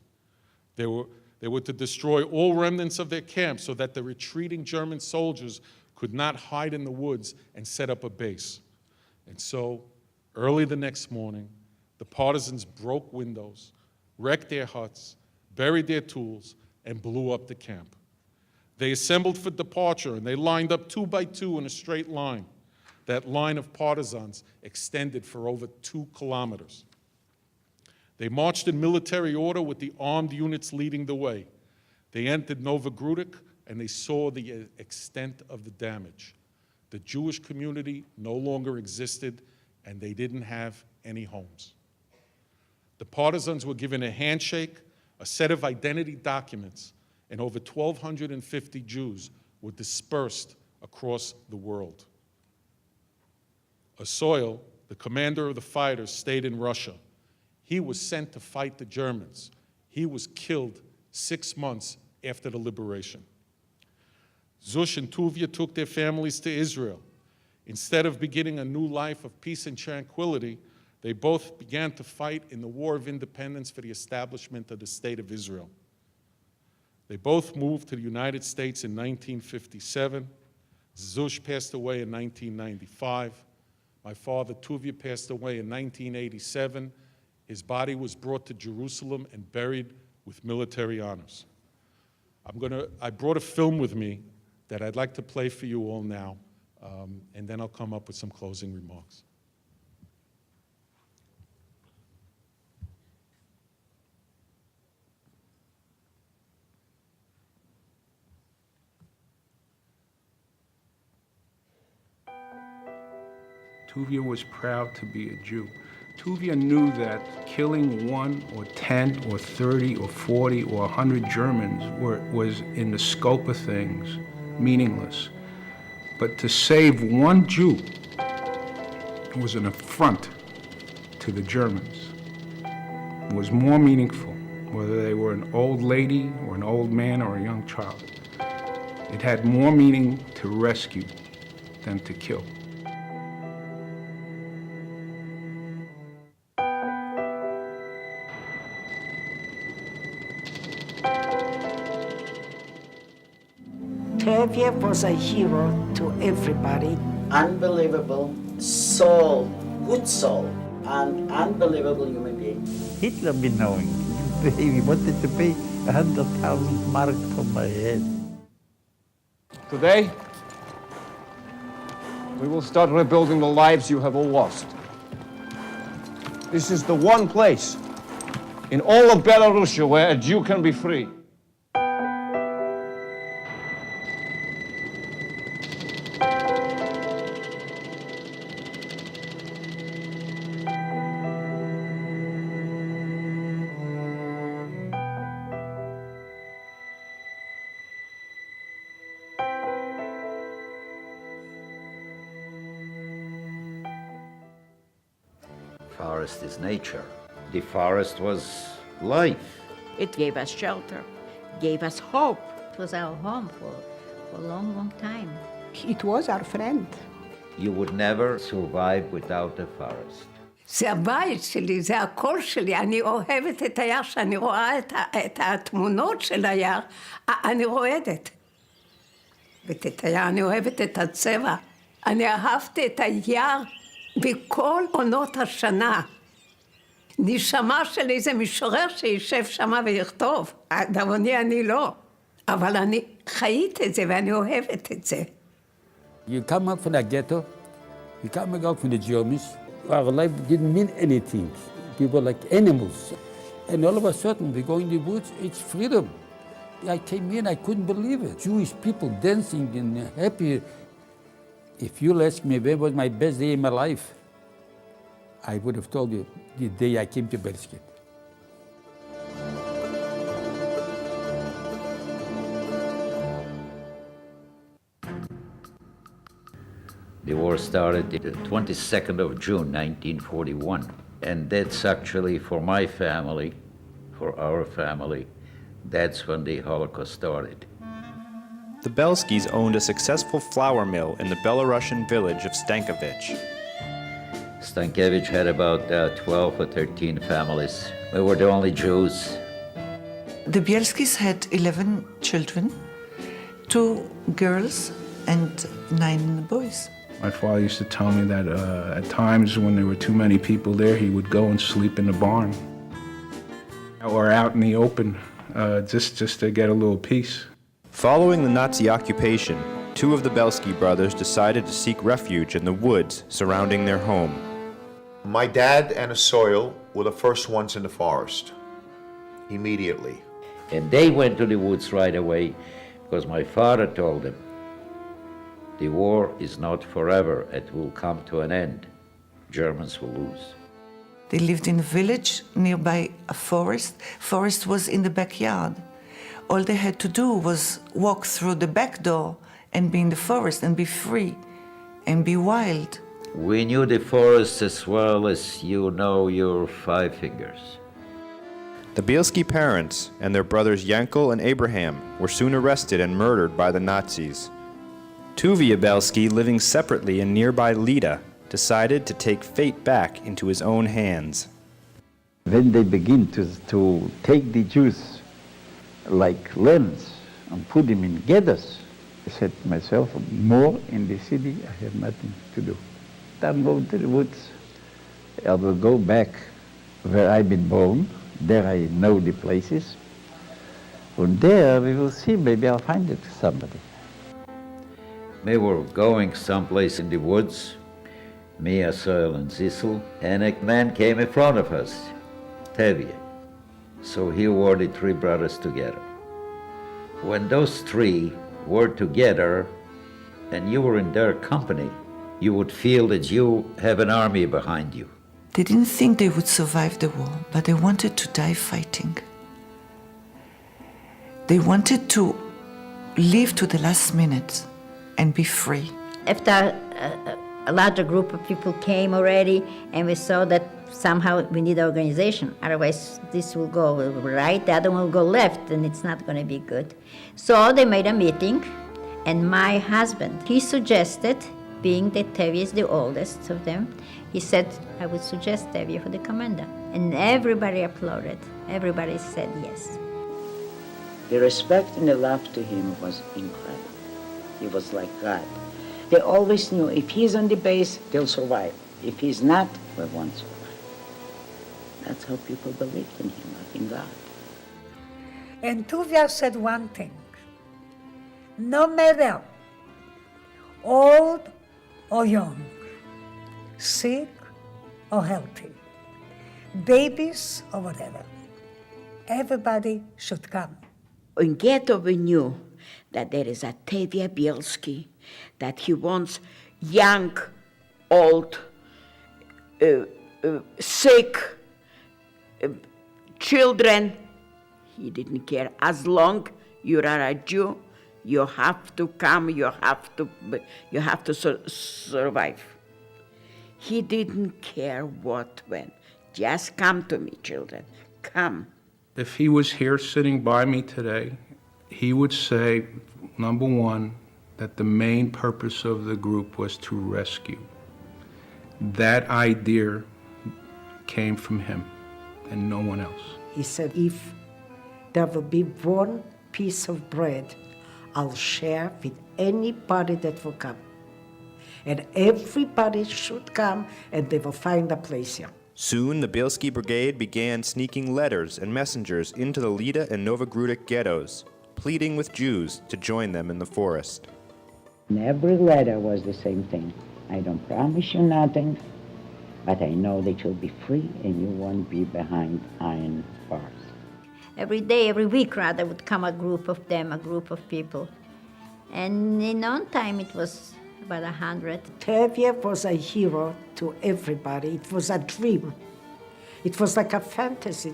They were to destroy all remnants of their camp so that the retreating German soldiers could not hide in the woods and set up a base. And so, early the next morning, the partisans broke windows, wrecked their huts, buried their tools, and blew up the camp. They assembled for departure, and they lined up 2 by 2 in a straight line. That line of partisans extended for over 2 kilometers. They marched in military order with the armed units leading the way. They entered Novogrudok, and they saw the extent of the damage. The Jewish community no longer existed, and they didn't have any homes. The partisans were given a handshake, a set of identity documents, and over 1,250 Jews were dispersed across the world. Asoil, the commander of the fighters, stayed in Russia. He was sent to fight the Germans. He was killed 6 months after the liberation. Zush and Tuvia took their families to Israel. Instead of beginning a new life of peace and tranquility, they both began to fight in the War of Independence for the establishment of the State of Israel. They both moved to the United States in 1957. Zush passed away in 1995. My father, Tuvia, passed away in 1987. His body was brought to Jerusalem and buried with military honors. I brought a film with me that I'd like to play for you all now, and then I'll come up with some closing remarks. Tuvia was proud to be a Jew. Tuvia knew that killing 1 or 10 or 30 or 40 or 100 Germans was, in the scope of things, meaningless. But to save 1 Jew was an affront to the Germans. It was more meaningful, whether they were an old lady or an old man or a young child. It had more meaning to rescue than to kill. Tuvia was a hero to everybody. Unbelievable soul, good soul, and unbelievable human being. Hitler be knowing. He wanted to pay 100,000 marks for my head. Today, we will start rebuilding the lives you have all lost. This is the one place in all of Belarus where a Jew can be free. Forest is nature. The forest was life. It gave us shelter, gave us hope. It was our home for a long, long time. It was our friend. You would never survive without a forest. זה הבית שלי, זה הקול שלי, אני אוהבת את היער, שאני רואה את התמונות של היער, אני רועדת. ואת היער, אני אוהבת את הצבע. אני אהבתי את היער בכל עונות השנה. נשמה של איזה משורר שישב שמה ויכתוב. דאבוני אני לא, אבל אני חיית את זה ואני אוהבת את זה. You come out from the ghetto, you come out from the Germans. Our life didn't mean anything. We were like animals. And all of a sudden, we go in the woods, it's freedom. I came in, I couldn't believe it. Jewish people dancing and happy. If you asked me when was my best day in my life, I would have told you the day I came to Bielsky. The war started the 22nd of June, 1941. And that's actually, for my family, for our family, that's when the Holocaust started. The Bielskys owned a successful flour mill in the Belarusian village of Stankovic. Stankovic had about 12 or 13 families. We were the only Jews. The Bielskys had 11 children, 2 girls and 9 boys. My father used to tell me that at times when there were too many people there, he would go and sleep in the barn or out in the open just to get a little peace. Following the Nazi occupation, 2 of the Bielsky brothers decided to seek refuge in the woods surrounding their home. My dad and Asoil were the first ones in the forest, immediately. And they went to the woods right away because my father told them, the war is not forever, it will come to an end. Germans will lose. They lived in a village nearby a forest. Forest was in the backyard. All they had to do was walk through the back door and be in the forest and be free and be wild. We knew the forest as well as you know your 5 fingers. The Bielsky parents and their brothers Yankel and Abraham were soon arrested and murdered by the Nazis. Tuvia Bielsky, living separately in nearby Lida, decided to take fate back into his own hands. When they begin to take the Jews like lambs and put them in ghettos, I said to myself, more in the city, I have nothing to do. I'm going to the woods. I will go back where I've been born. There I know the places. From there we will see, maybe I'll find it somebody. We were going someplace in the woods, me, Soil, and Zissel, and a man came in front of us, Tevye. So he were the three brothers together. When those three were together and you were in their company, you would feel that you have an army behind you. They didn't think they would survive the war, but they wanted to die fighting. They wanted to live to the last minute and be free. After a larger group of people came already, and we saw that somehow we need organization. Otherwise, this will go right, the other one will go left, and it's not going to be good. So they made a meeting, and my husband, he suggested, being that Tevye is the oldest of them, he said, I would suggest Tevye for the commander. And everybody applauded. Everybody said yes. The respect and the love to him was incredible. He was like God. They always knew if he's on the base, they'll survive. If he's not, we won't survive. That's how people believed in him, like in God. And Tuvia said one thing: no matter old or young, sick or healthy, babies or whatever, everybody should come. In ghetto, we knew that there is a Tevye Bielsky, that he wants young, old, sick, children. He didn't care. As long you are a Jew, you have to come, you have to survive. He didn't care what, when. Just come to me, children, come. If he was here sitting by me today, he would say, number one, that the main purpose of the group was to rescue. That idea came from him and no one else. He said, if there will be one piece of bread, I'll share with anybody that will come. And everybody should come and they will find a place here. Soon, the Bielsky Brigade began sneaking letters and messengers into the Lida and Novogrudok ghettos, pleading with Jews to join them in the forest. And every letter was the same thing. I don't promise you nothing, but I know that you'll be free and you won't be behind iron bars. Every day, every week rather, would come a group of them, a group of people. And in no time, it was about 100. Tevye was a hero to everybody. It was a dream. It was like a fantasy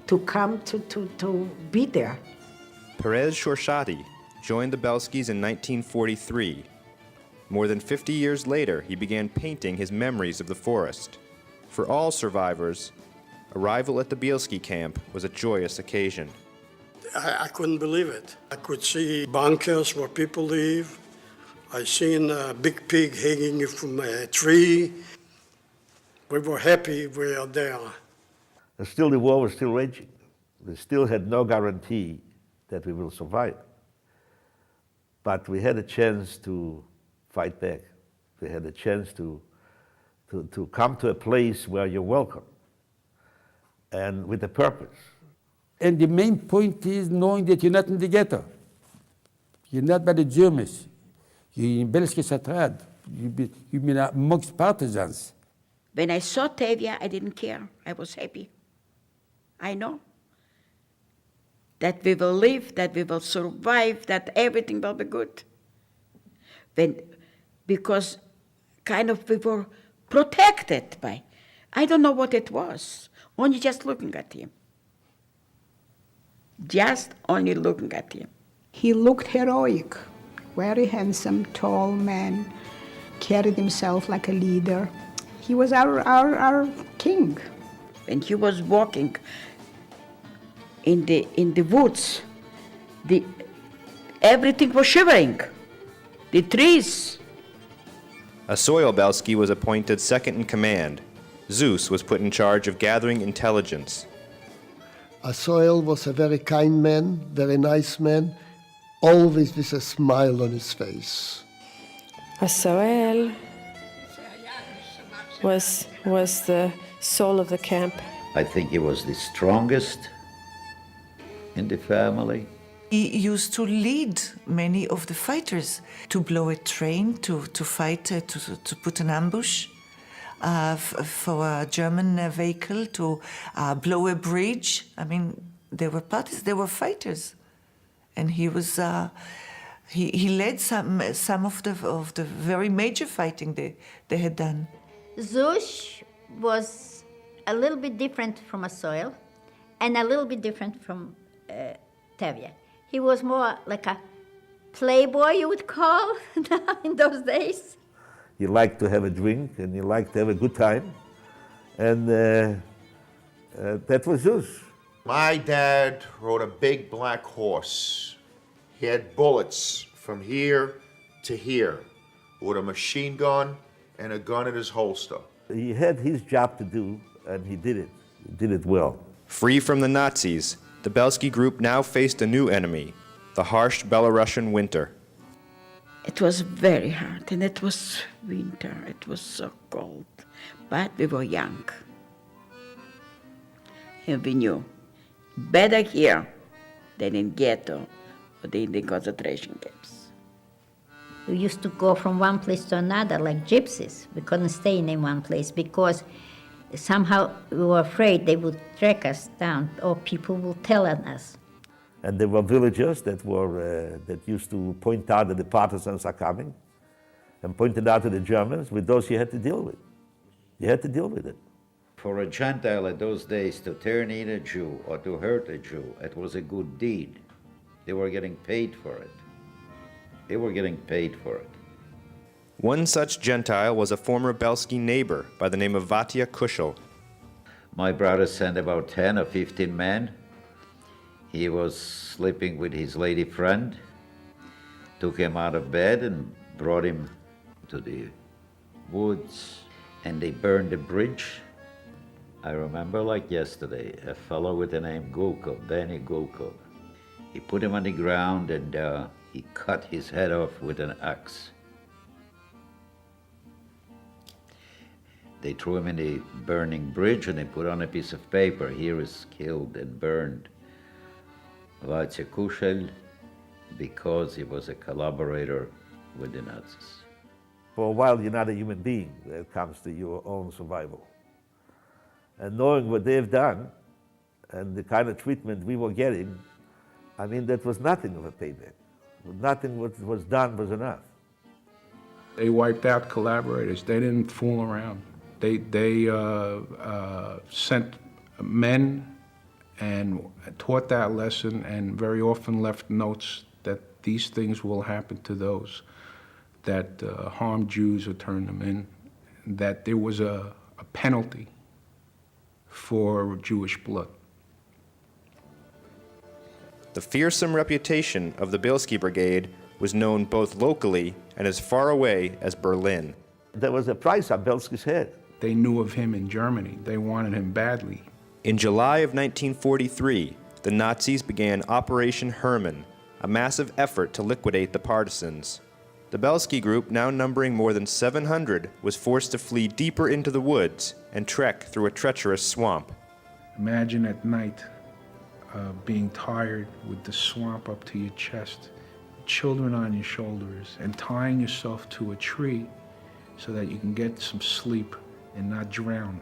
to come to be there. Perez Shorshati joined the Bielskys in 1943. More than 50 years later, he began painting his memories of the forest. For all survivors, arrival at the Bielsky camp was a joyous occasion. I couldn't believe it. I could see bunkers where people live. I seen a big pig hanging from a tree. We were happy we are there. Still, the war was still raging. We still had no guarantee that we will survive. But we had a chance to fight back. We had a chance to come to a place where you're welcome and with a purpose. And the main point is knowing that you're not in the ghetto. You're not by the Germans. You're in Bielsky Satrad. You've been amongst partisans. When I saw Tevye, I didn't care. I was happy. I know that we will live, that we will survive, that everything will be good. Because kind of we were protected by, I don't know what it was, only just looking at him. Just only looking at him. He looked heroic, very handsome, tall man, carried himself like a leader. He was our king. When he was walking in the woods, everything was shivering. the trees. Asoil Bielsky was appointed second in command. Zeus was put in charge of gathering intelligence. Asoil was a very kind man, very nice man, always with a smile on his face. Asoel was the soul of the camp. I think he was the strongest in the family. He used to lead many of the fighters to blow a train, to fight, to put an ambush for a German vehicle, to blow a bridge. I mean, they were parties, they were fighters. And he was, he led some of the very major fighting they had done. Zeus was a little bit different from Asoil and a little bit different from Tevye. He was more like a playboy, you would call, in those days. He liked to have a drink and he liked to have a good time. And that was Zeus. My dad rode a big black horse. He had bullets from here to here with a machine gun and a gun in his holster. He had his job to do and he did it. He did it well. Free from the Nazis, the Bielsky group now faced a new enemy, the harsh Belarusian winter. It was very hard, and it was winter. It was so cold, but we were young. And we knew, better here than in ghetto or in the concentration camps. We used to go from one place to another like gypsies. We couldn't stay in one place because somehow we were afraid they would track us down or people would tell on us. And there were villagers that used to point out that the partisans are coming and pointed out to the Germans. With those you had to deal with. You had to deal with it. For a Gentile at those days to turn in a Jew or to hurt a Jew, it was a good deed. They were getting paid for it. They were getting paid for it. One such Gentile was a former Bielsky neighbor by the name of Vatia Kushel. My brother sent about 10 or 15 men. He was sleeping with his lady friend, took him out of bed and brought him to the woods, and they burned the bridge. I remember like yesterday, a fellow with the name Gulkov, Benny Gulkov. He put him on the ground and he cut his head off with an axe. They threw him in the burning bridge and they put on a piece of paper, here is killed and burned Vatia Kushel, because he was a collaborator with the Nazis. For a while, you're not a human being when it comes to your own survival. And knowing what they've done and the kind of treatment we were getting, I mean, that was nothing of a payback. Nothing what was done was enough. They wiped out collaborators. They didn't fool around. They sent men and taught that lesson and very often left notes that these things will happen to those that harm Jews or turn them in, that there was a penalty for Jewish blood. The fearsome reputation of the Bielsky Brigade was known both locally and as far away as Berlin. There was a price on Bielsky's head. They knew of him in Germany. They wanted him badly. In July of 1943, the Nazis began Operation Hermann, a massive effort to liquidate the partisans. The Bielsky group, now numbering more than 700, was forced to flee deeper into the woods and trek through a treacherous swamp. Imagine at night being tired with the swamp up to your chest, children on your shoulders, and tying yourself to a tree so that you can get some sleep and not drown.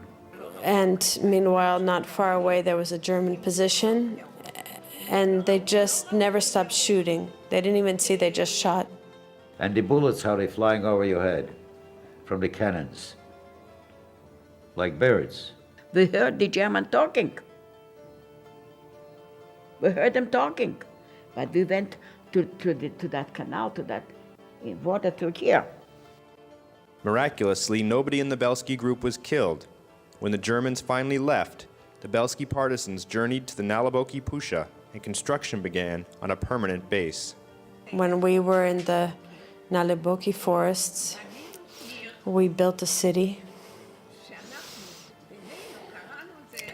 And meanwhile, not far away, there was a German position, and they just never stopped shooting. They didn't even see, they just shot. And the bullets, how they flying over your head from the cannons, like birds. We heard the German talking. We heard them talking, but we went to that canal, to that water through here. Miraculously, nobody in the Bielsky group was killed. When the Germans finally left, the Bielsky partisans journeyed to the Nalaboki Pusha, and construction began on a permanent base. When we were in the Naliboki forests. We built a city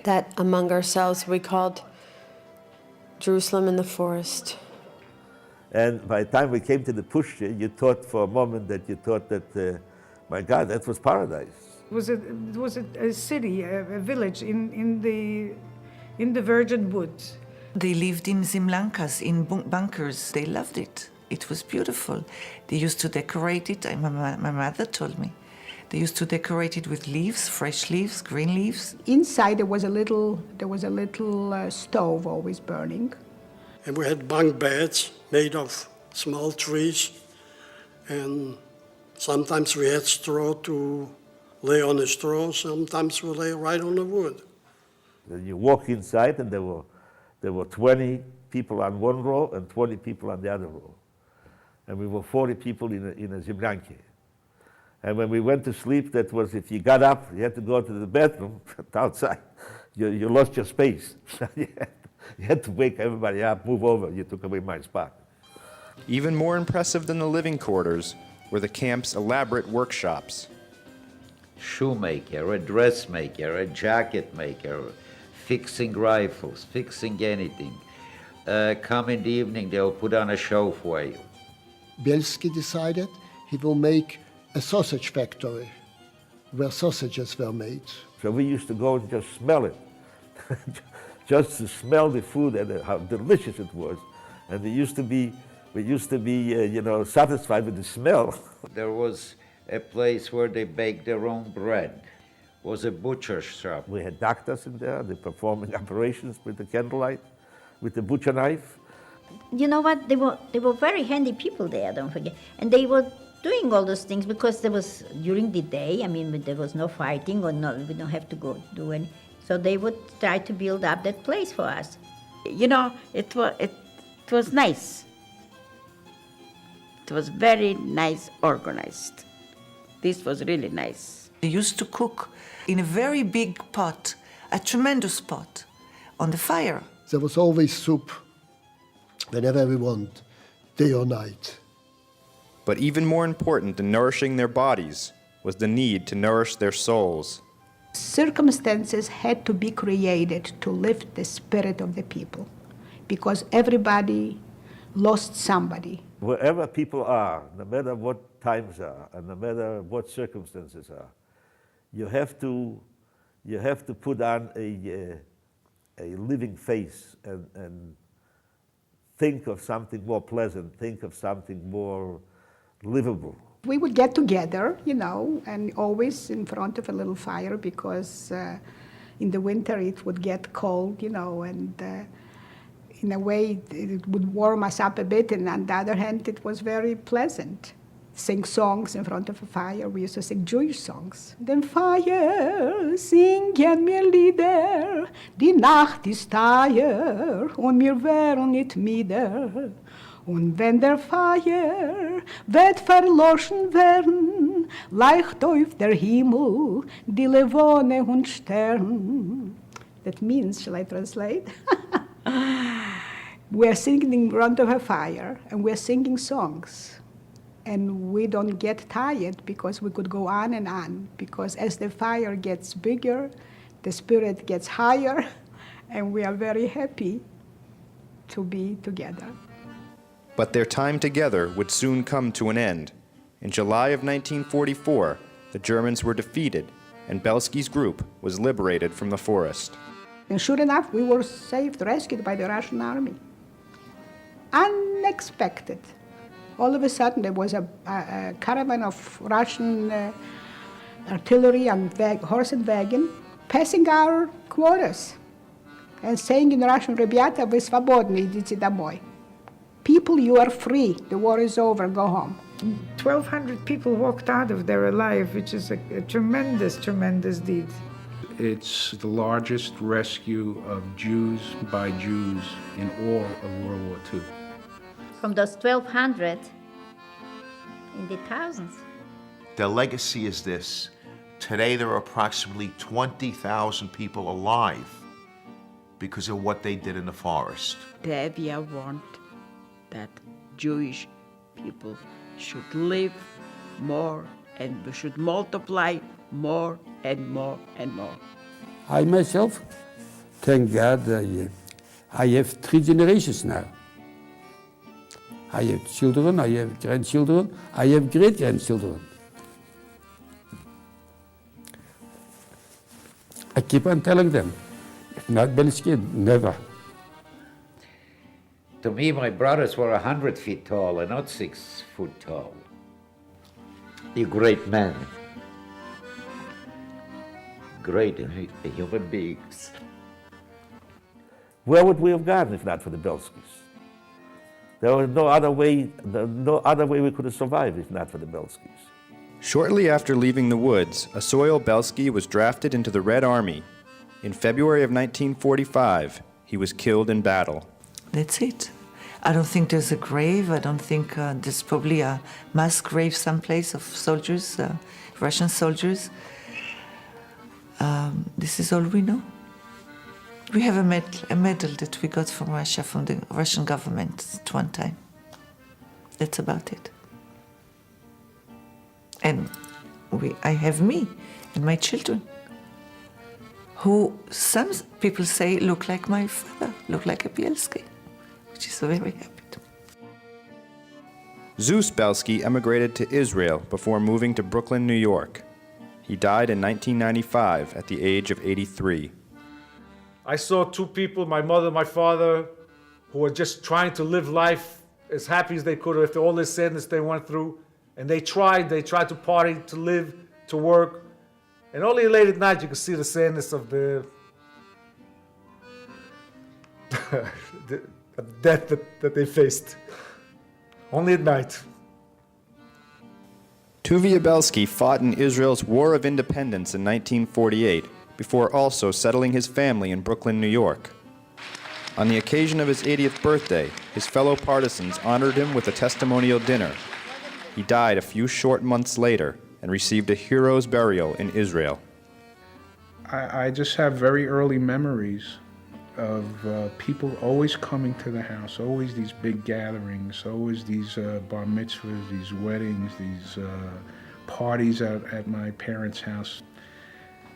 that among ourselves we called Jerusalem in the forest. And by the time we came to the Pushcha, you thought for a moment that my God, that was paradise. It was a city, a village in the virgin woods. They lived in zimlankas, in bunkers. They loved it. It was beautiful. They used to decorate it. My mother told me. They used to decorate it with leaves, fresh leaves, green leaves. Inside there was a little stove always burning. And we had bunk beds made of small trees, and sometimes we had straw to lay on the straw, sometimes we lay right on the wood. And you walk inside and there were 20 people on one row and 20 people on the other row. And we were 40 people in a zimlanke. And when we went to sleep, that was if you got up, you had to go to the bathroom outside. You lost your space. You had to wake everybody up, move over. You took away my spot. Even more impressive than the living quarters were the camp's elaborate workshops. Shoemaker, a dressmaker, a jacket maker, fixing rifles, fixing anything. Come in the evening, they'll put on a show for you. Bielsky decided he will make a sausage factory where sausages were made. So we used to go and just smell it. Just to smell the food and how delicious it was. And we used to be satisfied with the smell. There was a place where they baked their own bread. It was a butcher's shop. We had doctors in there, they performing operations with the candlelight, with the butcher knife. You know what? They were very handy people there, don't forget. And they were doing all those things because there was, during the day, I mean, there was no fighting or no, we don't have to go do any. So they would try to build up that place for us. You know, it was nice. It was very nice organized. This was really nice. They used to cook in a very big pot, a tremendous pot, on the fire. There was always soup whenever we want, day or night. But even more important than nourishing their bodies was the need to nourish their souls. Circumstances had to be created to lift the spirit of the people, because everybody lost somebody. Wherever people are, no matter what times are, and no matter what circumstances are, you have to put on a living face and think of something more pleasant, think of something more livable. We would get together, you know, and always in front of a little fire because in the winter it would get cold, you know, and in a way it would warm us up a bit, and on the other hand it was very pleasant. Sing songs in front of a fire. We used to sing Jewish songs. Den Feuer singen mir Lieder, die Nacht ist teuer und wir wären nicht müde. Und wenn der Feuer wird verloschen werden, leicht auf der Himmel die Levone und Stern. That means, shall I translate? We're singing in front of a fire, and we're singing songs. And we don't get tired because we could go on and on. Because as the fire gets bigger, the spirit gets higher, and we are very happy to be together. But their time together would soon come to an end. In July of 1944, the Germans were defeated, and Bielsky's group was liberated from the forest. And sure enough, we were saved, rescued by the Russian army. Unexpected. All of a sudden, there was a caravan of Russian artillery and horse and wagon passing our quarters and saying in Russian, "Ребята, вы свободны, идите домой." People, you are free. The war is over. Go home. 1,200 people walked out of there alive, which is a tremendous, tremendous deed. It's the largest rescue of Jews by Jews in all of World War II. From those 1,200, in the thousands. Their legacy is this. Today there are approximately 20,000 people alive because of what they did in the forest. The idea want that Jewish people should live more and we should multiply more and more and more. I myself, thank God, I have 3 generations now. I have children, I have grandchildren, I have great-grandchildren. I keep on telling them, if not Bielsky, never. To me, my brothers were 100 feet tall and not 6 foot tall. A great man. Great human beings. Where would we have gone if not for the Bielskys? There was no other way we could have survived if not for the Bielskys. Shortly after leaving the woods, Asoil Bielsky was drafted into the Red Army. In February of 1945, he was killed in battle. That's it. I don't think there's a grave. I don't think there's probably a mass grave someplace of soldiers, Russian soldiers. This is all we know. We have a medal that we got from Russia, from the Russian government at one time. That's about it. And I have me and my children, who some people say look like my father, look like a Bielsky, which is very happy to me. Zeus Bielsky emigrated to Israel before moving to Brooklyn, New York. He died in 1995 at the age of 83. I saw 2 people, my mother and my father, who were just trying to live life as happy as they could after all this sadness they went through. And they tried to party, to live, to work. And only late at night you could see the sadness of the death that they faced. Only at night. Tuvia Bielsky fought in Israel's War of Independence in 1948 before also settling his family in Brooklyn, New York. On the occasion of his 80th birthday, his fellow partisans honored him with a testimonial dinner. He died a few short months later and received a hero's burial in Israel. I just have very early memories of people always coming to the house, always these big gatherings, always these bar mitzvahs, these weddings, these parties at my parents' house.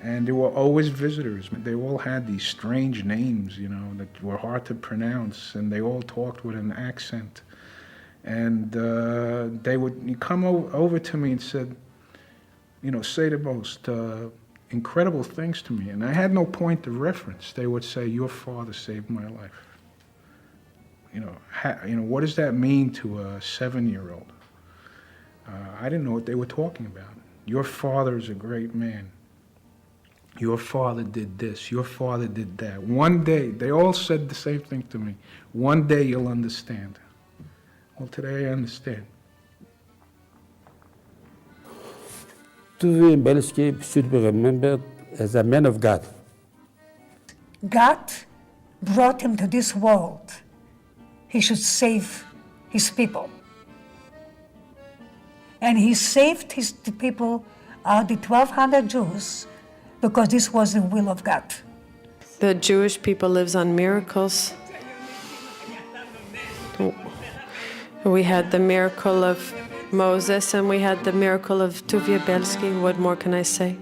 And there were always visitors. They all had these strange names, you know, that were hard to pronounce, and they all talked with an accent. And they would come over to me and said, you know, say the most incredible things to me. And I had no point of reference. They would say, your father saved my life. You know, what does that mean to a 7-year-old? I didn't know what they were talking about. Your father is a great man. Your father did this. Your father did that. One day, they all said the same thing to me. One day you'll understand. Well, today I understand. Tuvia Bielsky should be remembered as a man of God. God brought him to this world. He should save his people. And he saved the people, the 1,200 Jews, because this was the will of God. The Jewish people lives on miracles. We had the miracle of Moses and we had the miracle of Tuvia Bielsky. What more can I say?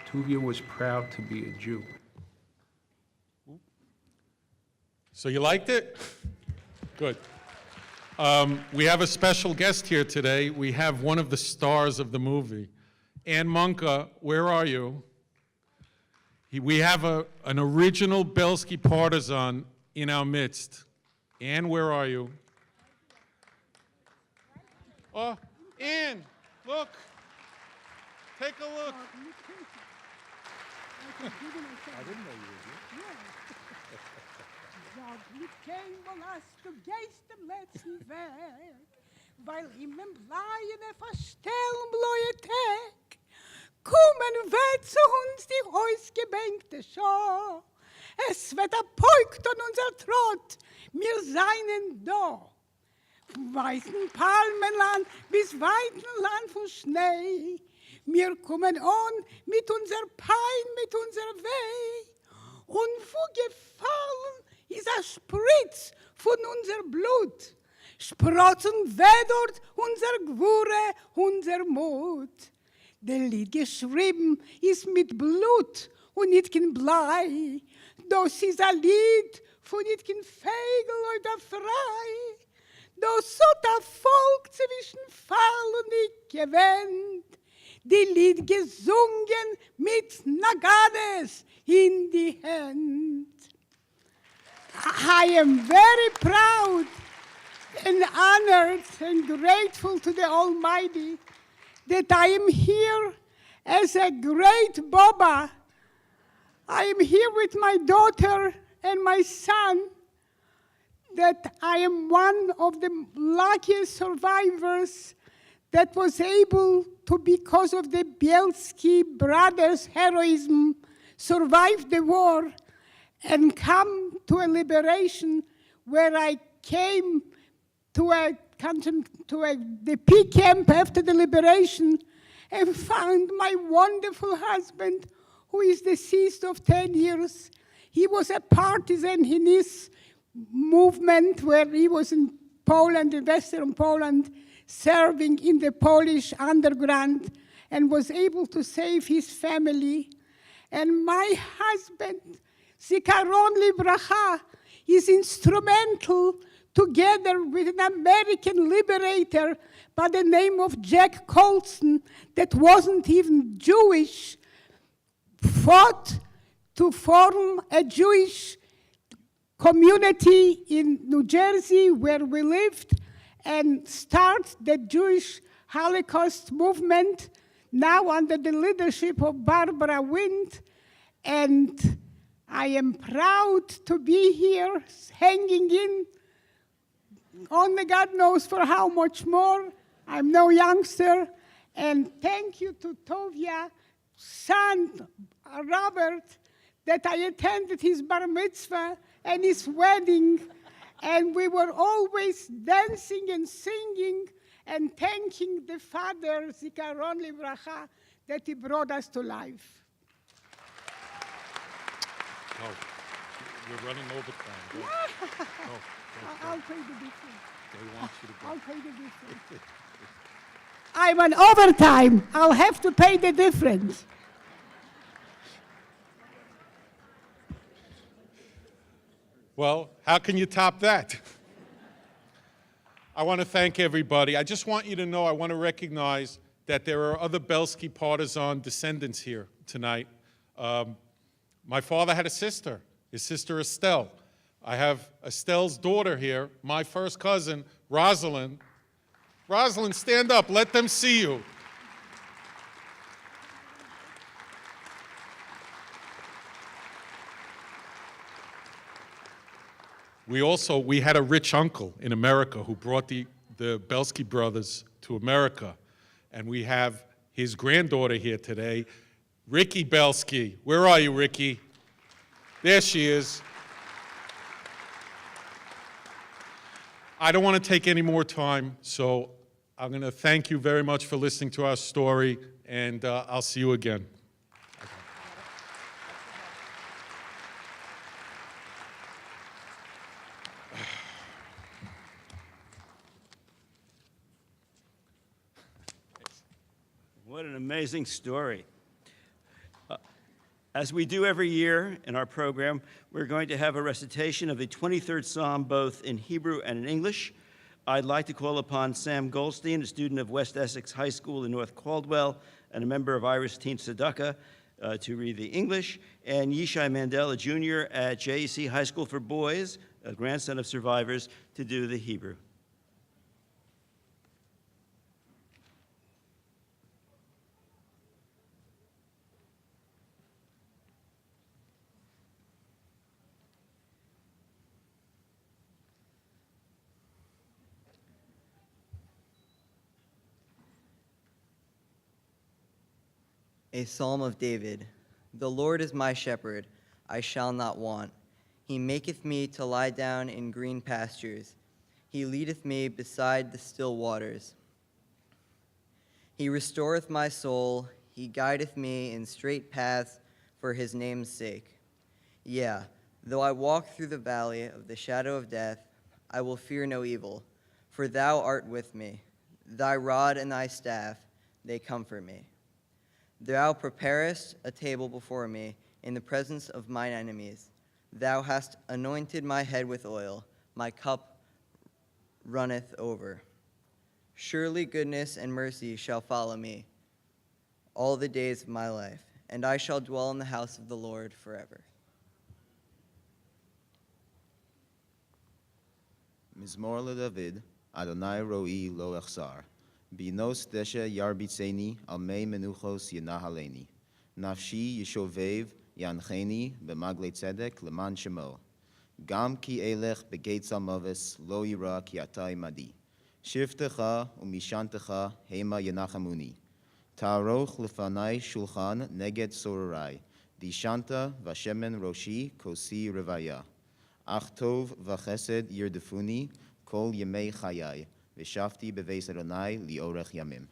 Tuvia was proud to be a Jew. So you liked it? Good. We have a special guest here today. We have one of the stars of the movie. Ann Munka, where are you? We have an original Bielsky partisan in our midst. Ann, where are you? Oh, Ann, look. Take a look. I didn't know you were here. Sag mit kein was du gehst im letzten Weg, weil ihm im Bleien verstellen bloße Tag. Kommen wird zu uns die ausgebänkte Schau. Es wird erpeugt an unser Trott, wir seien da. Vom weißen Palmenland bis weiten Land von Schnee, Wir kommen an mit unser Pein, mit unser Weh. Und wo gefallen ist ein Spritz von unser Blut. Sprotzen wedert unser Gwure, unser Mut. Der Lied geschrieben ist mit Blut und nicht kein Blei. Das ist ein Lied von nicht kein Fegel oder frei. Das hat ein Volk zwischen Fall und ich gewinnt. Die Lied gesungen mit Nagades in die Hand. I am very proud and honored and grateful to the Almighty that I am here as a great Baba. I am here with my daughter and my son, that I am one of the luckiest survivors that was able to, because of the Bielsky brothers' heroism, survive the war and come to a liberation where I came to the P camp after the liberation and found my wonderful husband, who is deceased of 10 years. He was a partisan in his movement where he was in Poland, in Western Poland, serving in the Polish underground and was able to save his family. And my husband, Zikaron Libracha, is instrumental together with an American liberator by the name of Jack Colson that wasn't even Jewish, fought to form a Jewish community in New Jersey where we lived and start the Jewish Holocaust movement, now under the leadership of Barbara Wind. And I am proud to be here, hanging in. Only God knows for how much more. I'm no youngster. And thank you to Tovia, son Robert, that I attended his bar mitzvah and his wedding. And we were always dancing and singing and thanking the Father, Zikaron Livracha, that he brought us to life. Oh, you're running over time. Go. Go. I'll pay the difference. They want you to go. I'll pay the difference. I'm on overtime. I'll have to pay the difference. Well, how can you top that? I want to thank everybody. I just want you to know, I want to recognize that there are other Bielsky partisan descendants here tonight. My father had a sister, his sister Estelle. I have Estelle's daughter here, my first cousin, Rosalind. Rosalind, stand up, let them see you. We had a rich uncle in America who brought the Bielsky brothers to America. And we have his granddaughter here today, Ricky Bielsky. Where are you, Ricky? There she is. I don't want to take any more time, so I'm going to thank you very much for listening to our story, and I'll see you again. What an amazing story. As we do every year in our program, we're going to have a recitation of the 23rd Psalm both in Hebrew and in English. I'd like to call upon Sam Goldstein, a student of West Essex High School in North Caldwell and a member of Irish Teen Tzedakah, to read the English, and Yishai Mandel, a junior at JEC High School for Boys, a grandson of survivors, to do the Hebrew. A Psalm of David. The Lord is my shepherd, I shall not want. He maketh me to lie down in green pastures. He leadeth me beside the still waters. He restoreth my soul. He guideth me in straight paths for his name's sake. Yeah, though I walk through the valley of the shadow of death, I will fear no evil, for thou art with me. Thy rod and thy staff, they comfort me. Thou preparest a table before me in the presence of mine enemies. Thou hast anointed my head with oil. My cup runneth over. Surely goodness and mercy shall follow me all the days of my life, and I shall dwell in the house of the Lord forever. Mizmor LeDavid, Adonai Ro'i Lo Echsar. Binos deshe yarbitzeni al mei menuchos yenahaleni. Nafshi yishovev yancheni b'magle tzedek leman shemo. Gam ki elech begates almovis lo yira ki ata imadi. Shivtecha umishantecha hema yenachamuni. Ta'aroch lefanai shulchan neged sorarai. Dishanta vashemen roshi kosi revaya. Ach tov v'chesed yirdefuni kol yemei chayai. V'shafti beveis Adonai liorech yamim.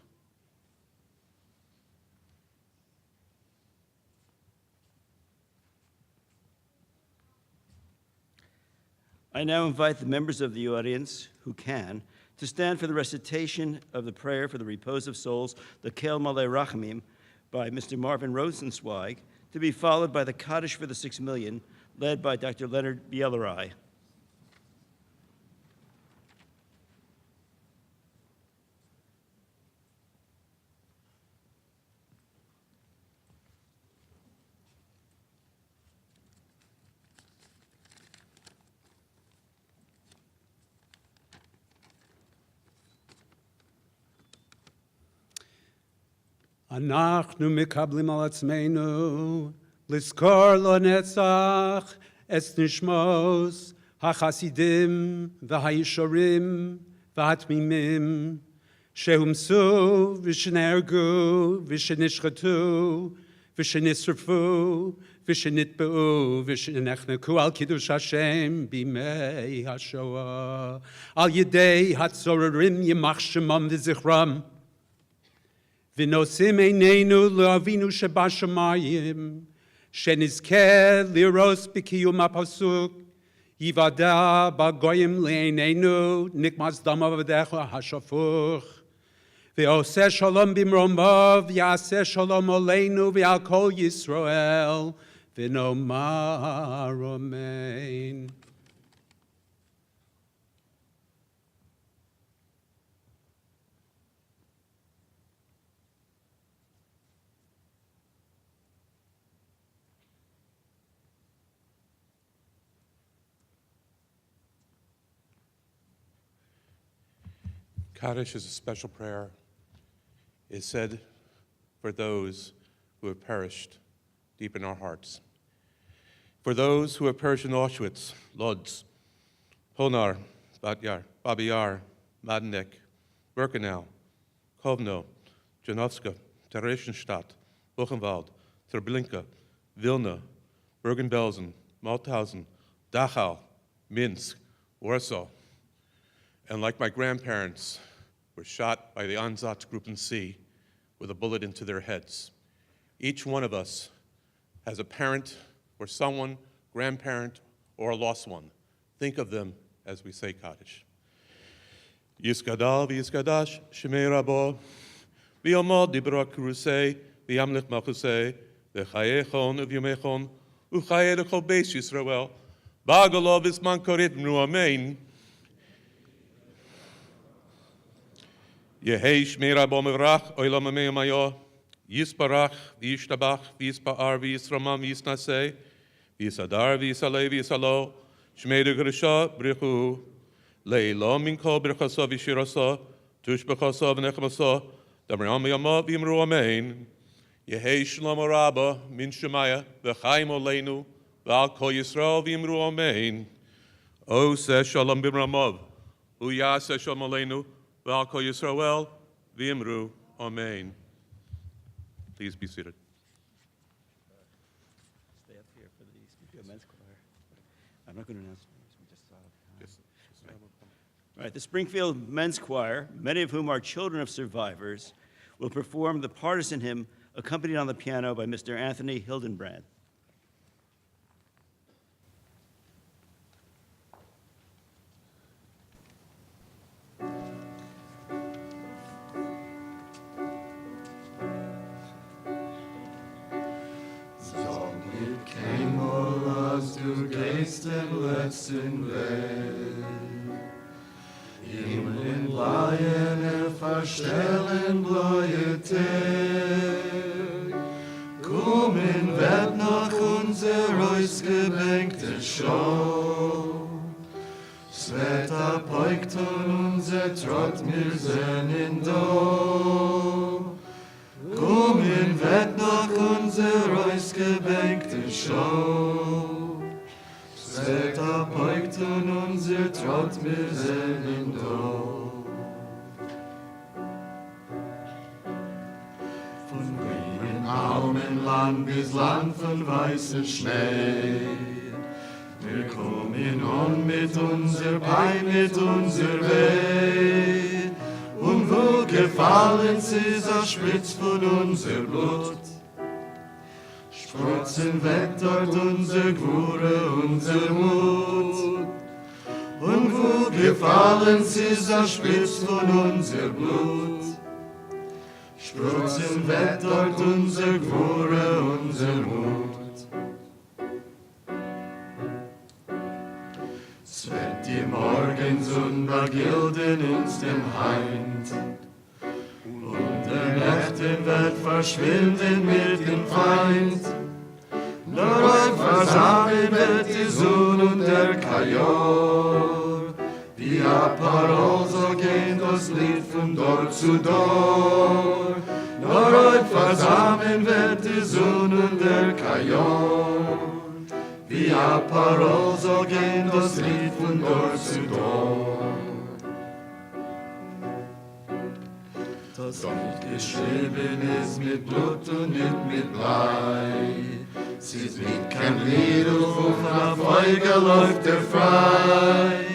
I now invite the members of the audience who can to stand for the recitation of the prayer for the repose of souls, the Kel Malei Rachamim, by Mr. Marvin Rosenzweig, to be followed by the Kaddish for the 6 million, led by Dr. Leonard Bielski. אנחנו מקבלים על עצמנו לזכור לנצח את נשמות החסידים והישורים והתמימים שהומסו ושנהרגו ושנשחטו ושנשרפו ושנטבעו ושנחנקו על קידוש השם בימי השואה, על ידי הצוררים יימח שמם וזכרם. ונושאים עינינו לאבינו שבשמיים, שנזכה לראות בקיום הפסוק, יוודע בגויים לעינינו נקמת דם עבדיך השפוך. ועושה שלום במרומיו, יעשה שלום עלינו ועל כל ישראל, ונאמר אמן. Kaddish is a special prayer. It is said for those who have perished deep in our hearts. For those who have perished in Auschwitz, Lodz, Ponar, Bat Yar, Babi Yar, Madnek, Birkenau, Kovno, Janowska, Theresienstadt, Buchenwald, Treblinka, Vilna, Bergen-Belsen, Mauthausen, Dachau, Minsk, Warsaw, and like my grandparents, were shot by the Einsatzgruppen C with a bullet into their heads. Each one of us has a parent or someone, grandparent, or a lost one. Think of them as we say Kaddish. Yiskadal v'yiskadash shemei rabo v'yomod dibra kurusei v'yamlich machusei v'chayechon v'yomechon u'chayeh l'chol beis Yisrael ba'agalo v'zman korit v'nu amen. Yehei shmei rabo mevrach oilam amei amayo yisparach v'yishtabach v'yispa'ar v'yisramam v'yisnasei v'yisadar v'yisalei v'yisalo shmei d'grusha brichu le'ilo min kol brichasa v'shirasa tushbachasa v'nechmasa damriam yama v'yimru amen. Yehei shlomo rabba min shemaya v'chaim oleinu v'al kol Yisrael v'yimru amen. O se shalom b'mramav u'yaseh shalom oleinu v'al kol Yisrael v'yimru amen. Please be seated. Stay up here for the Springfield Men's Choir. I'm not going to announce names. We just saw it. Right. All right, the Springfield Men's Choir, many of whom are children of survivors, will perform the partisan hymn accompanied on the piano by Mr. Anthony Hildenbrand. Als du gehst im letzten Weg, in Laien verstellen blaue Tag, kommen wird nach unser ausgebänkte Show. Es wird abbeugt und unser Trott, wir sind in Do. Kommen wird nach unser ausgebänkte Show. Es wird abbeugt und unser Trott, wir sind in Do. Von grünen Almenland bis Land von weißem Schnee. Wir kommen on mit unser Bein, mit unser Weh. Und wo gefallen ist ein Spritz von unser Blut. Sprotzen weg dort unser Gwure, unser Mut. Und wo gefallen ist ein Spritz von unser Blut. Sprotzen weg dort unser Gwure, unser Mut. Es wird die Morgensonne begilden uns dem Heind. Und der Nächte wird verschwinden mit dem Feind. Darauf versammeln wird die Sonne und der Kajor. Wie ein Parol so geht das Lied von Dor zu Dor. Darauf versammeln wird die Sonne und der Kajor. Wie ein Parol so geht das Lied von Dor zu Dor. Das nicht geschrieben ist mit Blut und nicht mit Blei. Es ist nicht kein Lied, auf einer Folge läuft frei.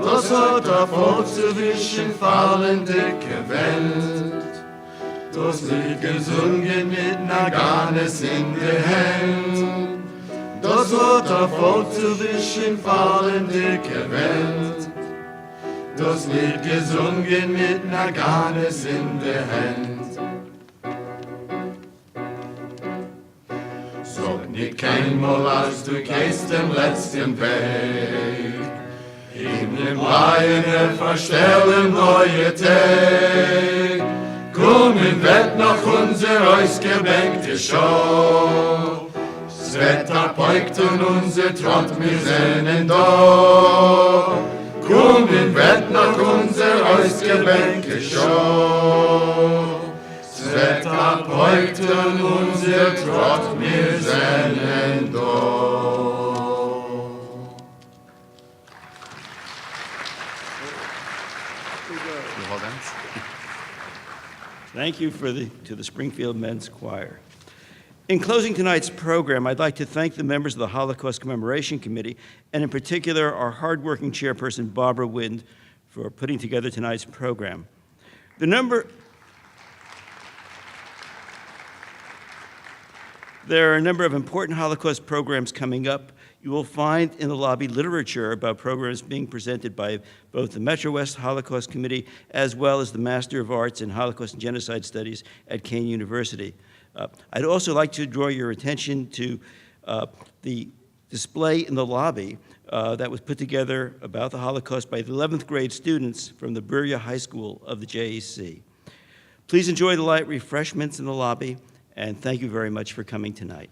Das hat der Volk zwischen fallen dicke Welt. Das Lied gesungen mit Naganes in der Hand. Das hat der Volk zwischen fallen dicke Welt. Das Lied gesungen mit Naganes in der Hand. Sag nicht keinmal, als du gehst den letzten Weg. In dem Laien verstellen neue Tag. Kommen wird nach unser ausgebänkte Show. Es wird abbeugt und unser Trott, wir sind da. Kommen wird nach unser ausgebänkte Show. Es wird abbeugt und unser Trott, wir sind da. Thank you to the Springfield Men's Choir. In closing tonight's program, I'd like to thank the members of the Holocaust Commemoration Committee, and in particular, our hardworking chairperson, Barbara Wind, for putting together tonight's program. There are a number of important Holocaust programs coming up. You will find in the lobby literature about programs being presented by both the Metro West Holocaust Committee as well as the Master of Arts in Holocaust and Genocide Studies at Kean University. I'd also like to draw your attention to the display in the lobby that was put together about the Holocaust by the 11th grade students from the Berea High School of the JEC. Please enjoy the light refreshments in the lobby, and thank you very much for coming tonight.